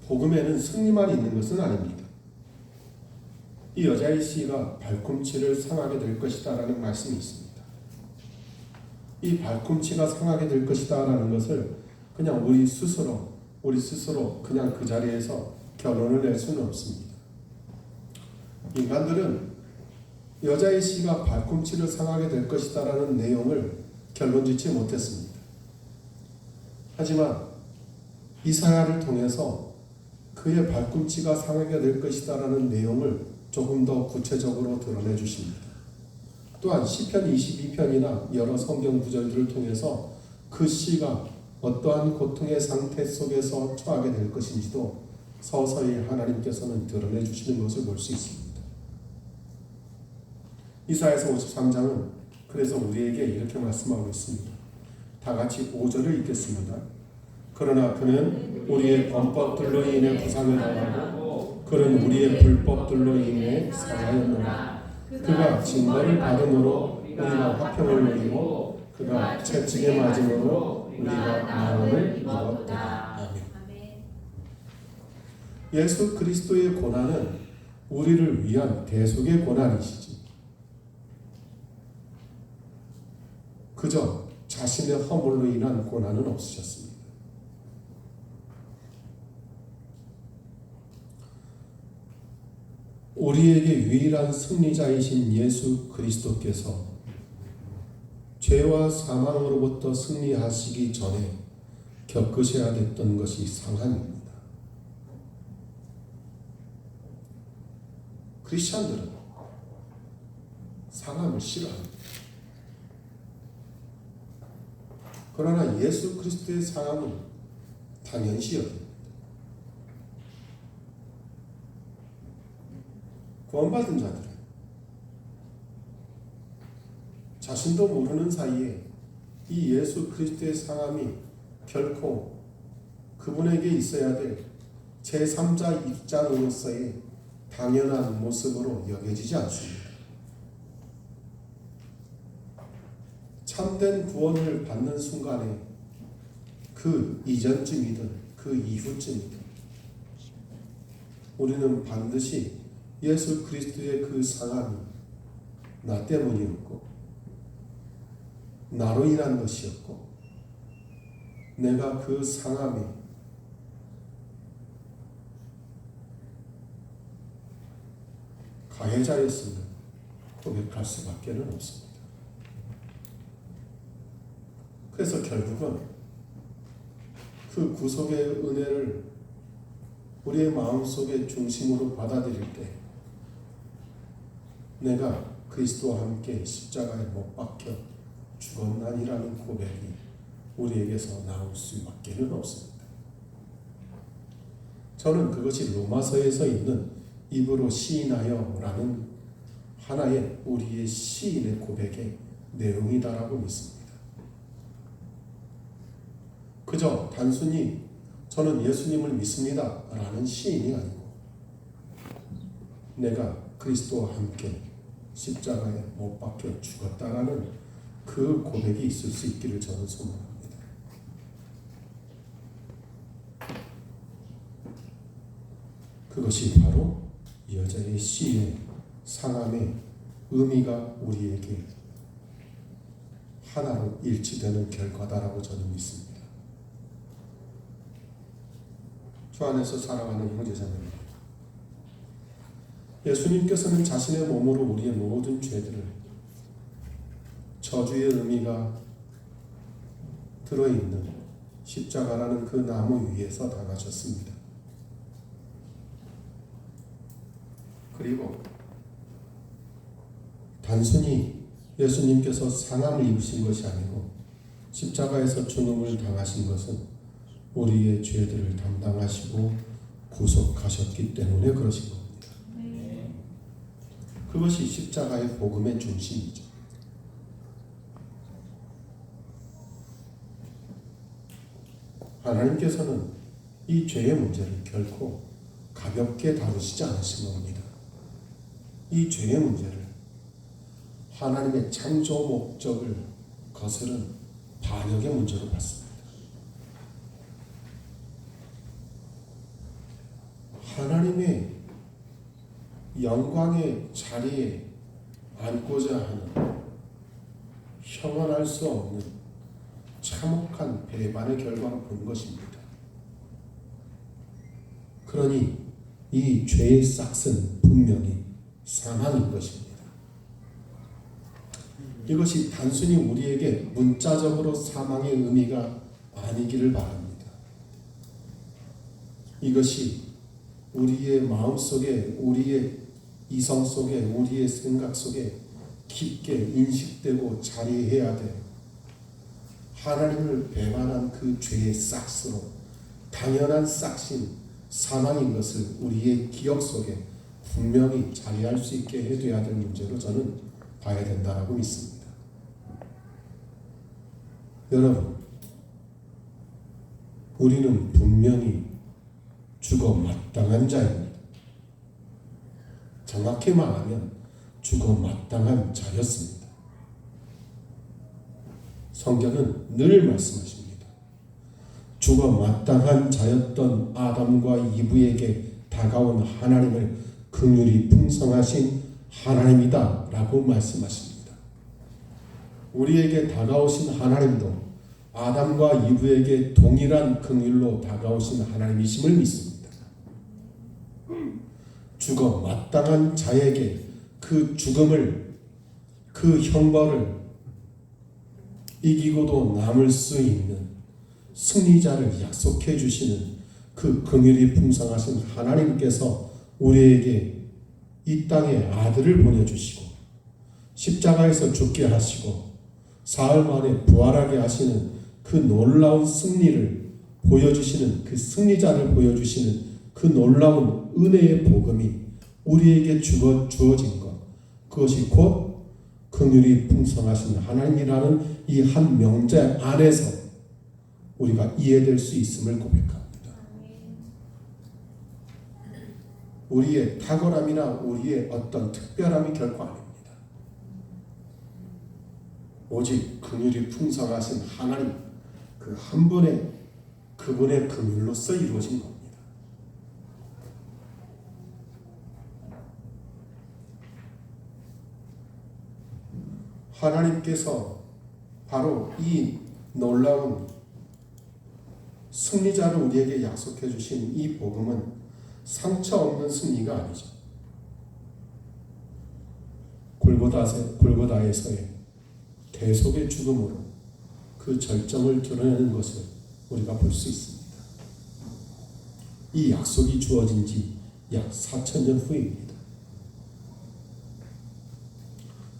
복음에는 승리만 있는 것은 아닙니다. 이 여자의 시가 발꿈치를 상하게 될 것이다 라는 말씀이 있습니다. 이 발꿈치가 상하게 될 것이다 라는 것을 그냥 우리 스스로 그냥 그 자리에서 결론을 낼 수는 없습니다. 인간들은 여자의 시가 발꿈치를 상하게 될 것이다 라는 내용을 결론 짓지 못했습니다. 하지만 이사야를 통해서 그의 발꿈치가 상하게 될 것이다 라는 내용을 조금 더 구체적으로 드러내 주십니다. 또한 시편 22편이나 여러 성경 구절들을 통해서 그 씨가 어떠한 고통의 상태 속에서 처하게 될 것인지도 서서히 하나님께서는 드러내 주시는 것을 볼 수 있습니다. 이사야서 53장은 그래서 우리에게 이렇게 말씀하고 있습니다. 다 같이 5절을 읽겠습니다. 그러나 그는 우리의 범법들로 인해 부상을 당하고 그는 우리의 불법들로 인해 사하였노라. 그가 징벌을 받음으로 우리가 화평을 누리고 그가 채찍에 맞음으로 우리가 나음을 입었다. 아멘. 예수 그리스도의 고난은 우리를 위한 대속의 고난이시지 그저 자신의 허물로 인한 고난은 없으셨습니다. 우리에게 유일한 승리자이신 예수 그리스도께서 죄와 사망으로부터 승리하시기 전에 겪으셔야 됐던 것이 상함입니다. 크리스천들은 상함을 싫어합니다. 그러나 예수 그리스도의 상함은 당연시 여깁니다. 구원받은 자들은 자신도 모르는 사이에 이 예수 그리스도의 상함이 결코 그분에게 있어야 될 제3자 입장으로서의 당연한 모습으로 여겨지지 않습니다. 참된 구원을 받는 순간에 그 이전쯤이든 그 이후쯤이든 우리는 반드시 예수 그리스도의 그 상함이 나 때문이었고 나로 인한 것이었고 내가 그 상함에 가해자였음을 고백할 수밖에 없습니다. 그래서 결국은 그 구속의 은혜를 우리의 마음속에 중심으로 받아들일 때 내가 그리스도와 함께 십자가에 못 박혀 죽었나니라는 고백이 우리에게서 나올 수밖에 없습니다. 저는 그것이 로마서에서 있는 입으로 시인하여라는 하나의 우리의 시인의 고백의 내용이다라고 믿습니다. 그저 단순히 저는 예수님을 믿습니다 라는 시인이 아니고 내가 그리스도와 함께 십자가에 못 박혀 죽었다라는 그 고백이 있을 수 있기를 저는 소망합니다. 그것이 바로 여자의 시의 상함의 의미가 우리에게 하나로 일치되는 결과다라고 저는 믿습니다. 주 안에서 살아가는 형제자매들, 예수님께서는 자신의 몸으로 우리의 모든 죄들을 저주의 의미가 들어있는 십자가라는 그 나무 위에서 당하셨습니다. 그리고 단순히 예수님께서 상함을 입으신 것이 아니고 십자가에서 죽음을 당하신 것은 우리의 죄들을 담당하시고 구속하셨기 때문에 그러신 겁니다. 그것이 십자가의 복음의 중심이죠. 하나님께서는 이 죄의 문제를 결코 가볍게 다루시지 않으신 겁니다. 이 죄의 문제를 하나님의 창조 목적을 거스른 반역의 문제로 봤습니다. 하나님의 영광의 자리에 앉고자 하는 형언할 수 없는 참혹한 배반의 결과로 본 것입니다. 그러니 이 죄의 싹은 분명히 사망인 것입니다. 이것이 단순히 우리에게 문자적으로 사망의 의미가 아니기를 바랍니다. 이것이 우리의 마음속에, 우리의 이성 속에, 우리의 생각 속에 깊게 인식되고 자리해야 돼. 하나님을 배반한 그 죄의 싹으로 당연한 싹인 사망인 것을 우리의 기억 속에 분명히 자리할 수 있게 해둬야 될 문제로 저는 봐야 된다고 믿습니다. 여러분, 우리는 분명히 죽어 마땅한 자입니다. 정확히 말하면 죽어 마땅한 자였습니다. 성경은 늘 말씀하십니다. 죽어 마땅한 자였던 아담과 이브에게 다가온 하나님을 긍휼이 풍성하신 하나님이다 라고 말씀하십니다. 우리에게 다가오신 하나님도 아담과 이브에게 동일한 긍휼로 다가오신 하나님이심을 믿습니다. 죽어 마땅한 자에게 그 죽음을, 그 형벌을 이기고도 남을 수 있는 승리자를 약속해 주시는 그 긍휼이 풍성하신 하나님께서 우리에게 이 땅에 아들을 보내주시고 십자가에서 죽게 하시고 사흘 만에 부활하게 하시는 그 놀라운 승리를 보여주시는, 그 승리자를 보여주시는 그 놀라운 은혜의 복음이 우리에게 주어진 것, 그것이 곧 긍휼이 풍성하신 하나님이라는 이 한 명제 안에서 우리가 이해될 수 있음을 고백합니다. 우리의 탁월함이나 우리의 어떤 특별함이 결코 아닙니다. 오직 긍휼이 풍성하신 하나님, 그 한 분의 그분의 긍휼로서 이루어진 겁니다. 하나님께서 바로 이 놀라운 승리자를 우리에게 약속해 주신 이 복음은 상처 없는 승리가 아니죠. 골고다에서의 대속의 죽음으로 그 절정을 드러내는 것을 우리가 볼 수 있습니다. 이 약속이 주어진 지 약 4,000년 후입니다.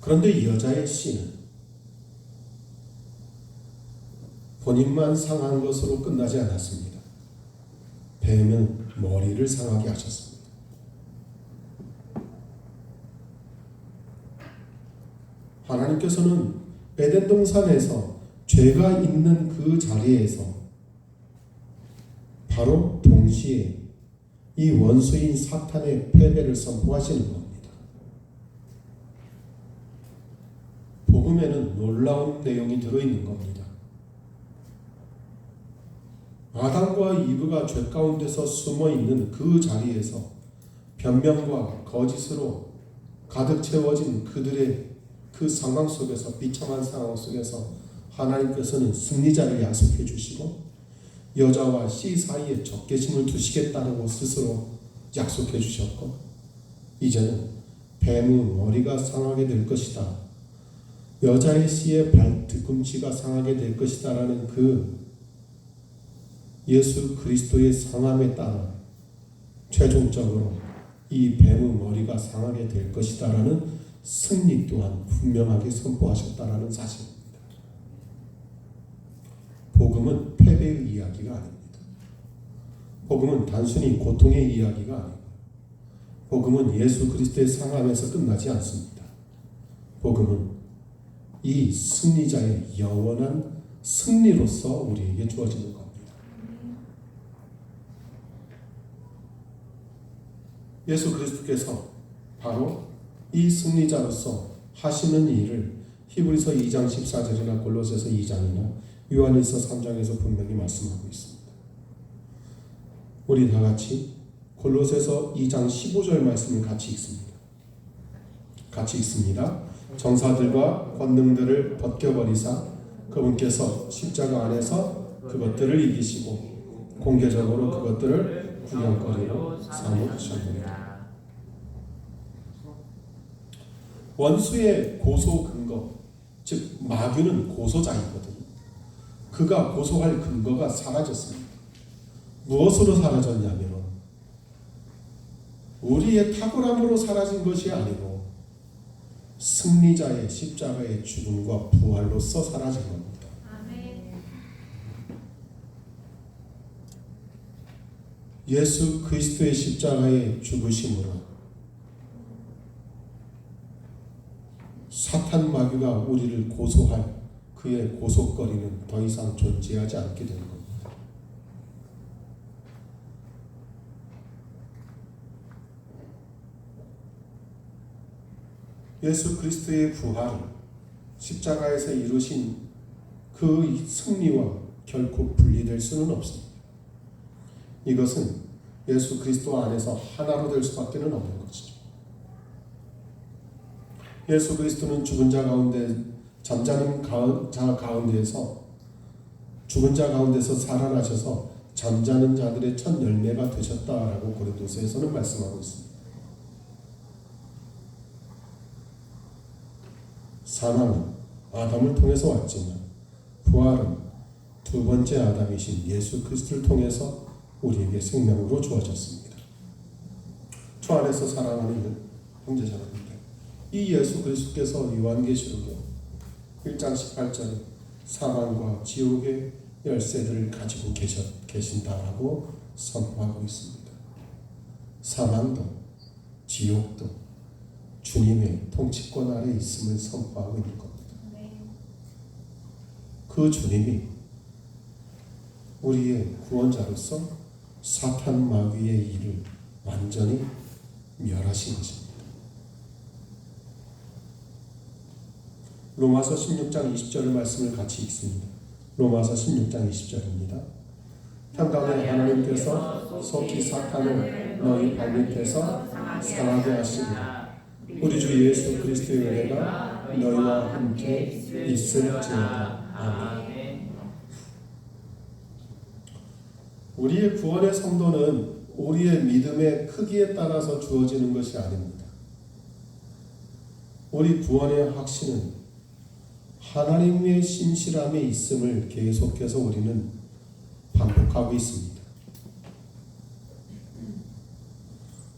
그런데 이 여자의 씨는 본인만 상한 것으로 끝나지 않았습니다. 뱀은 머리를 상하게 하셨습니다. 하나님께서는 에덴 동산에서 죄가 있는 그 자리에서 바로 동시에 이 원수인 사탄의 패배를 선포하시는 겁니다. 복음에는 놀라운 내용이 들어있는 겁니다. 아담과 이브가 죄 가운데서 숨어있는 그 자리에서 변명과 거짓으로 가득 채워진 그들의 그 상황 속에서, 비참한 상황 속에서 하나님께서는 승리자를 약속해 주시고 여자와 씨 사이에 적개심을 두시겠다고 스스로 약속해 주셨고, 이제는 뱀의 머리가 상하게 될 것이다, 여자의 씨의 발 뒤꿈치가 상하게 될 것이다 라는 그 예수 그리스도의 상함에 따라 최종적으로 이 뱀의 머리가 상하게 될 것이다 라는 승리 또한 분명하게 선포하셨다라는 사실입니다. 복음은 패배의 이야기가 아닙니다. 복음은 단순히 고통의 이야기가 아니고, 복음은 예수 그리스도의 상함에서 끝나지 않습니다. 복음은 이 승리자의 영원한 승리로서 우리에게 주어지는 겁니다. 예수 그리스도께서 바로 이 승리자로서 하시는 일을 히브리서 2장 14절이나 골로새서 2장이나 요한일서 3장에서 분명히 말씀하고 있습니다. 우리 다 같이 골로새서 2장 15절 말씀을 같이 읽습니다. 같이 읽습니다. 정사들과 권능들을 벗겨버리사 그분께서 십자가 안에서 그것들을 이기시고 공개적으로 그것들을 구경거리로 삼으셨느니라. 원수의 고소 근거, 즉 마귀는 고소자이거든요. 그가 고소할 근거가 사라졌습니다. 무엇으로 사라졌냐면 우리의 탁월함으로 사라진 것이 아니고 승리자의 십자가의 죽음과 부활로서 사라진 겁니다. 예수 그리스도의 십자가의 죽으심으로 사탄 마귀가 우리를 고소할 그의 고소거리는 더 이상 존재하지 않게 되는 겁니다. 예수 그리스도의 부활, 십자가에서 이루신 그 승리와 결코 분리될 수는 없습니다. 이것은 예수 그리스도 안에서 하나로 될 수밖에 없는 것이죠. 예수 그리스도는 죽은 자 가운데 잠자는 자 가운데에서 죽은 자 가운데서 살아나셔서 잠자는 자들의 첫 열매가 되셨다라고 고린도서에서는 말씀하고 있습니다. 사망은 아담을 통해서 왔지만 부활은 두 번째 아담이신 예수 그리스도를 통해서 우리에게 생명으로 주어졌습니다. 주 안에서 사랑하는 형제자매들, 이 예수 그리스도께서 요한계시록에 1장 18절에 사망과 지옥의 열쇠들을 가지고 계신다라고 선포하고 있습니다. 사망도 지옥도 주님의 통치권 아래 있음을 선포하고 있는 겁니다. 그 주님이 우리의 구원자로서 사탄 마귀의 일을 완전히 멸하신 것입니다. 로마서 16장 20절 말씀을 같이 읽습니다. 로마서 16장 20절입니다. 평강의 하나님께서 속히 사탄을 너희 발밑에서 상하게 하시리라. 우리 주 예수 그리스도의 은혜가 너희와 함께 있을지어다. 아멘. 우리의 구원의 성도는 우리의 믿음의 크기에 따라서 주어지는 것이 아닙니다. 우리 구원의 확신은 하나님의 신실함에 있음을 계속해서 우리는 반복하고 있습니다.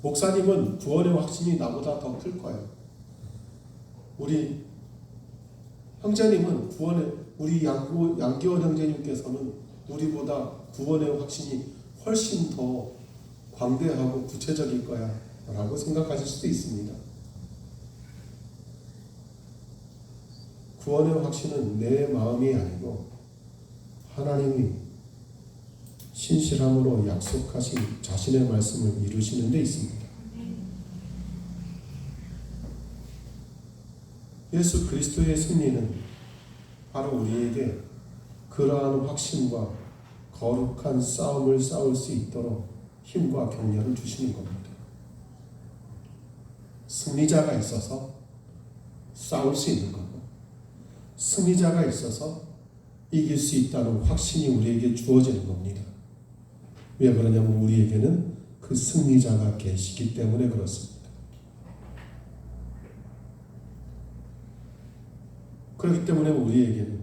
목사님은 구원의 확신이 나보다 더 클 거예요. 우리 형제님은 우리 양기원 형제님께서는 우리보다 구원의 확신이 훨씬 더 광대하고 구체적일 거야 라고 생각하실 수도 있습니다. 구원의 확신은 내 마음이 아니고 하나님이 신실함으로 약속하신 자신의 말씀을 이루시는 데 있습니다. 예수 그리스도의 승리는 바로 우리에게 그러한 확신과 거룩한 싸움을 싸울 수 있도록 힘과 격려를 주시는 겁니다. 승리자가 있어서 싸울 수 있는 거고, 승리자가 있어서 이길 수 있다는 확신이 우리에게 주어지는 겁니다. 왜 그러냐면 우리에게는 그 승리자가 계시기 때문에 그렇습니다. 그렇기 때문에 우리에게는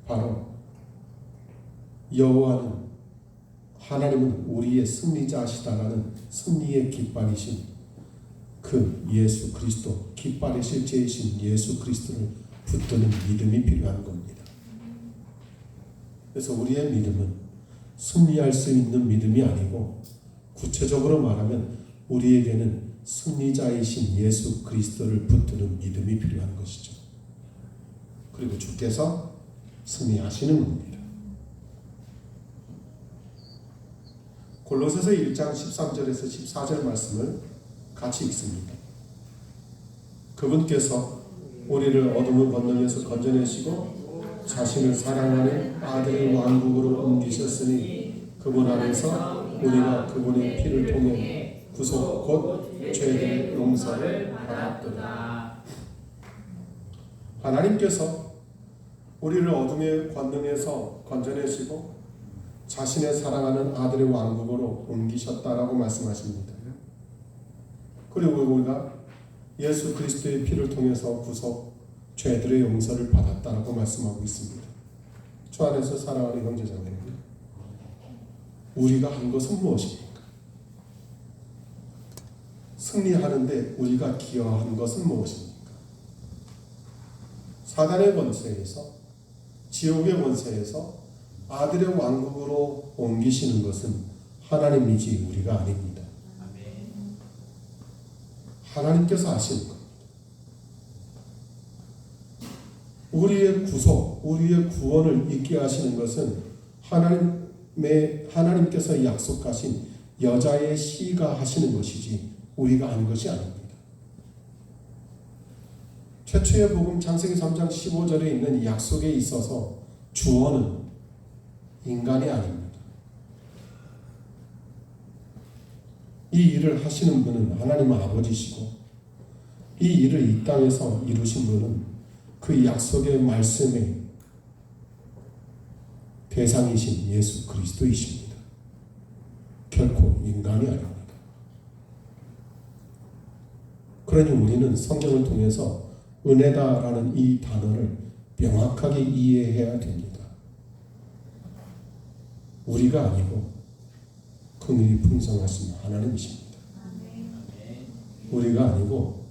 바로 여호와는 하나님은 우리의 승리자시다라는 승리의 깃발이신 그 예수 그리스도, 깃발의 실제이신 예수 그리스도를 붙드는 믿음이 필요한 겁니다. 그래서 우리의 믿음은 승리할 수 있는 믿음이 아니고 구체적으로 말하면 우리에게는 승리자이신 예수 그리스도를 붙드는 믿음이 필요한 것이죠. 그리고 주께서 승리하시는 겁니다. 골로새서 1장 13절에서 14절 말씀을 같이 읽습니다. 그분께서 우리를 어둠의 권능에서 건져내시고 자신을 사랑하는 아들의 왕국으로 옮기셨으니 그분 안에서 우리가 그분의 피를 통해 구속 곧 죄의 용서를 받았도다. 하나님께서 우리를 어둠의 권능에서 건져내시고 자신의 사랑하는 아들의 왕국으로 옮기셨다라고 말씀하십니다. 그리고 우리가 예수 그리스도의 피를 통해서 구속, 죄들의 용서를 받았다라고 말씀하고 있습니다. 주 안에서 사랑하는 형제자매님, 우리가 한 것은 무엇입니까? 승리하는데 우리가 기여한 것은 무엇입니까? 사단의 권세에서, 지옥의 권세에서 아들의 왕국으로 옮기시는 것은 하나님이지 우리가 아닙니다. 하나님께서 하시는 겁니다. 우리의 구속, 우리의 구원을 있게 하시는 것은 하나님께서 약속하신 여자의 씨가 하시는 것이지 우리가 한 것이 아닙니다. 최초의 복음 창세기 3장 15절에 있는 약속에 있어서 주어는 인간이 아닙니다. 이 일을 하시는 분은 하나님 아버지시고 이 일을 이 땅에서 이루신 분은 그 약속의 말씀의 대상이신 예수 그리스도이십니다. 결코 인간이 아닙니다. 그러니 우리는 성경을 통해서 은혜다라는 이 단어를 명확하게 이해해야 됩니다. 우리가 아니고 긍휼이 풍성하신 하나님이십니다. 우리가 아니고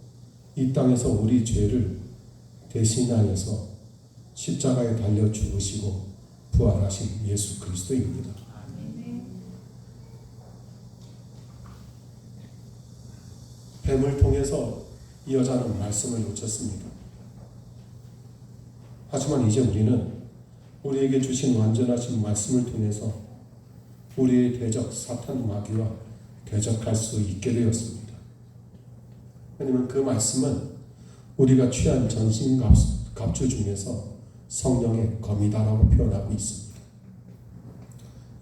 이 땅에서 우리 죄를 대신하여서 십자가에 달려 죽으시고 부활하신 예수 그리스도입니다. 뱀을 통해서 이 여자는 말씀을 놓쳤습니다. 하지만 이제 우리는 우리에게 주신 완전하신 말씀을 통해서 우리의 대적 사탄 마귀와 대적할 수 있게 되었습니다. 왜냐하면 그 말씀은 우리가 취한 전신갑주 중에서 성령의 검이다라고 표현하고 있습니다.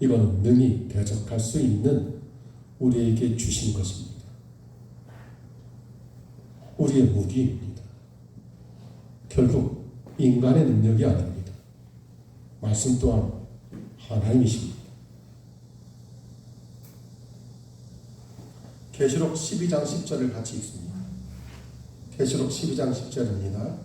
이건 능히 대적할 수 있는 우리에게 주신 것입니다. 우리의 무기입니다. 결국 인간의 능력이 아닙니다. 말씀 또한 하나님이십니다. 계시록 12장 10절을 같이 읽습니다. 계시록 12장 10절입니다.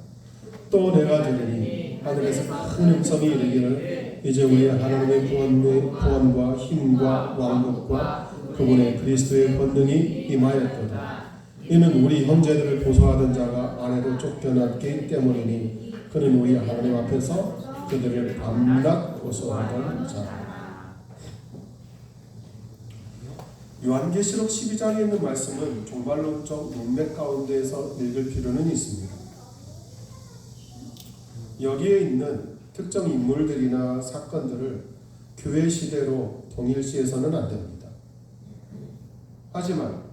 또 내가 들으니 하늘에서 큰 음성이 이르기를 이제 우리 하나님의 구원과 힘과 왕국과 그분의 그리스도의 권능이 임하였도다. 이는 우리 형제들을 고소하던 자가 아내로 쫓겨났기 때문이니 그는 우리 하나님 앞에서 그들을 밤낮 고소하던 자. 요한계시록 12장에 있는 말씀은 종말론적 문맥 가운데에서 읽을 필요는 있습니다. 여기에 있는 특정 인물들이나 사건들을 교회 시대로 동일시해서는 안 됩니다. 하지만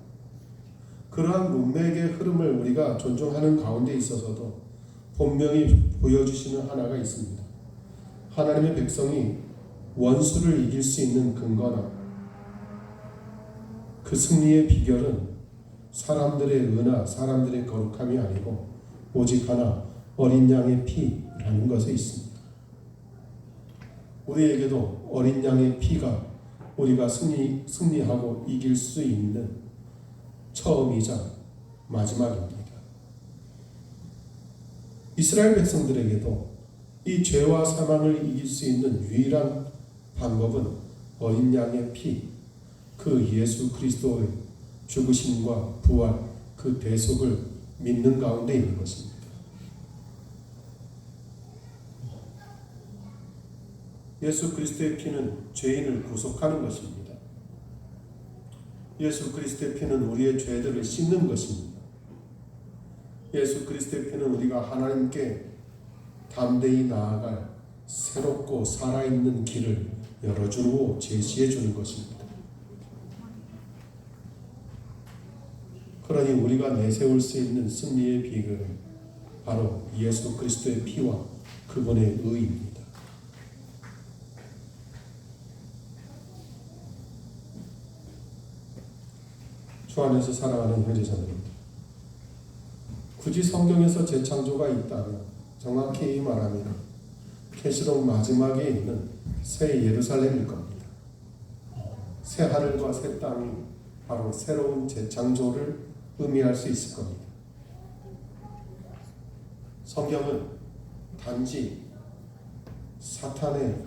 그러한 문맥의 흐름을 우리가 존중하는 가운데 있어서도 분명히 보여주시는 하나가 있습니다. 하나님의 백성이 원수를 이길 수 있는 근거나 그 승리의 비결은 사람들의 은하, 사람들의 거룩함이 아니고 오직 하나 어린 양의 피라는 것에 있습니다. 우리에게도 어린 양의 피가 우리가 승리하고 이길 수 있는 처음이자 마지막입니다. 이스라엘 백성들에게도 이 죄와 사망을 이길 수 있는 유일한 방법은 어린 양의 피, 그 예수 그리스도의 죽으심과 부활, 그 대속을 믿는 가운데 있는 것입니다. 예수 그리스도의 피는 죄인을 구속하는 것입니다. 예수 그리스도의 피는 우리의 죄들을 씻는 것입니다. 예수 그리스도의 피는 우리가 하나님께 담대히 나아갈 새롭고 살아있는 길을 열어주고 제시해 주는 것입니다. 그러니 우리가 내세울 수 있는 승리의 비결은 바로 예수 그리스도의 피와 그분의 의입니다. 주 주 안에서 사랑하는 형제자매입니다. 굳이 성경에서 재창조가 있다면 정확히 말하면 계시록 마지막에 있는 새 예루살렘일 겁니다. 새 하늘과 새 땅이 바로 새로운 재창조를 의미할 수 있을 겁니다. 성경은 단지 사탄의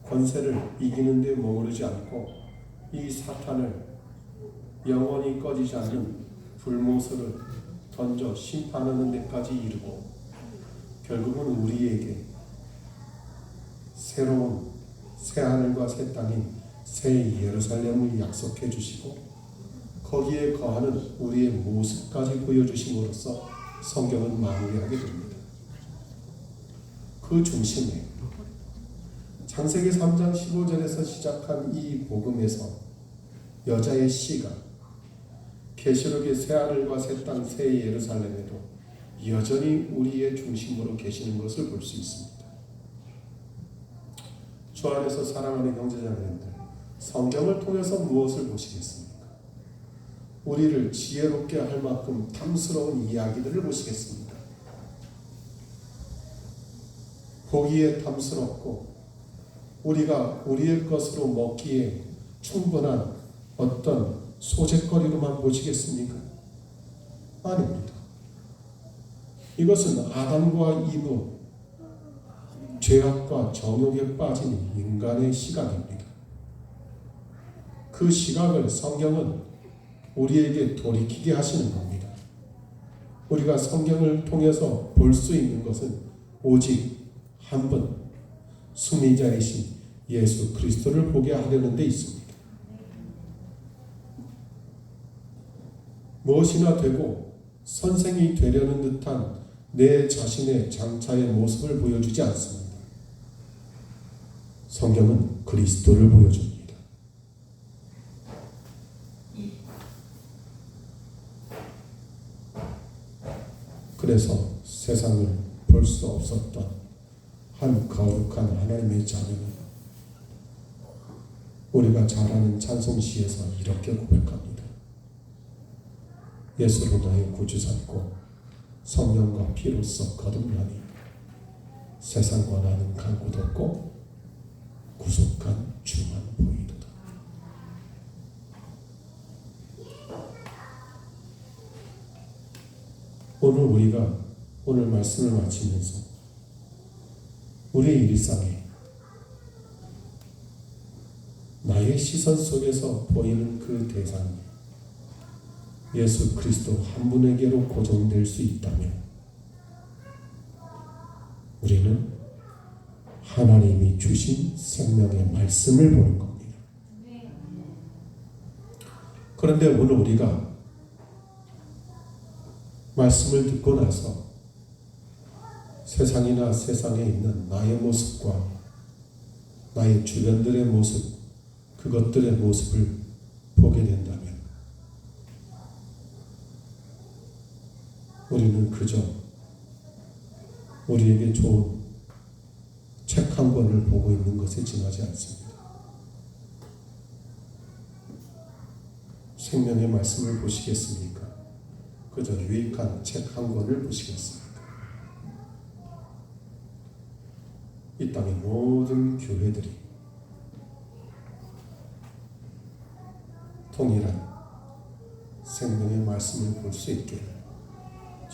권세를 이기는 데 머무르지 않고 이 사탄을 영원히 꺼지지 않는 불못으로 던져 심판하는 데까지 이르고 결국은 우리에게 새로운 새 하늘과 새 땅인 새 예루살렘을 약속해 주시고 거기에 거하는 우리의 모습까지 보여주심으로써 성경은 마무리하게 됩니다. 그 중심에 창세기 3장 15절에서 시작한 이 복음에서 여자의 씨가 계시록의 새 하늘과 새 땅 새 예루살렘에도 여전히 우리의 중심으로 계시는 것을 볼 수 있습니다. 주 안에서 사랑하는 형제자매님들, 성경을 통해서 무엇을 보시겠습니까? 우리를 지혜롭게 할 만큼 탐스러운 이야기들을 보시겠습니까? 보기에 탐스럽고 우리가 우리의 것으로 먹기에 충분한 어떤 소재거리로만 보시겠습니까? 아닙니다. 이것은 아담과 이브, 죄악과 정욕에 빠진 인간의 시각입니다. 그 시각을 성경은 우리에게 돌이키게 하시는 겁니다. 우리가 성경을 통해서 볼 수 있는 것은 오직 한 분, 승리자이신 예수 그리스도를 보게 하려는 데 있습니다. 무엇이나 되고 선생이 되려는 듯한 내 자신의 장차의 모습을 보여주지 않습니다. 성경은 그리스도를 보여줍니다. 그래서 세상을 볼 수 없었던 한 거룩한 하나님의 자녀는 우리가 잘 아는 찬송시에서 이렇게 고백합니다. 예수로 나의 구주 삼고 성령과 피로써 거듭나니 세상과 나는 갈 곳 없고 구속한 주만 보이도다. 오늘 말씀을 마치면서 우리의 일상에 나의 시선 속에서 보이는 그 대상이 예수 그리스도 한 분에게로 고정될 수 있다면 우리는 하나님이 주신 생명의 말씀을 보는 겁니다. 그런데 오늘 우리가 말씀을 듣고 나서 세상이나 세상에 있는 나의 모습과 나의 주변들의 모습, 그것들의 모습을 보게 된다면 우리는 그저 우리에게 좋은 책 한 권을 보고 있는 것에 지나지 않습니다. 생명의 말씀을 보시겠습니까? 그저 유익한 책 한 권을 보시겠습니까? 이 땅의 모든 교회들이 동일한 생명의 말씀을 볼 수 있기를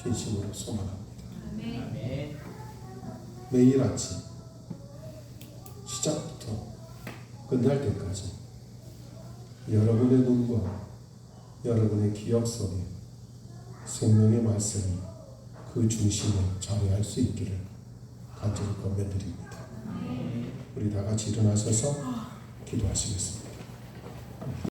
진심으로 소망합니다. 아멘. 매일 아침 시작부터 끝날 때까지 여러분의 눈과 여러분의 기억 속에 생명의 말씀이 그 중심에 자리할 수 있기를 간절히 권면드립니다. 우리 다 같이 일어나셔서 기도하시겠습니다.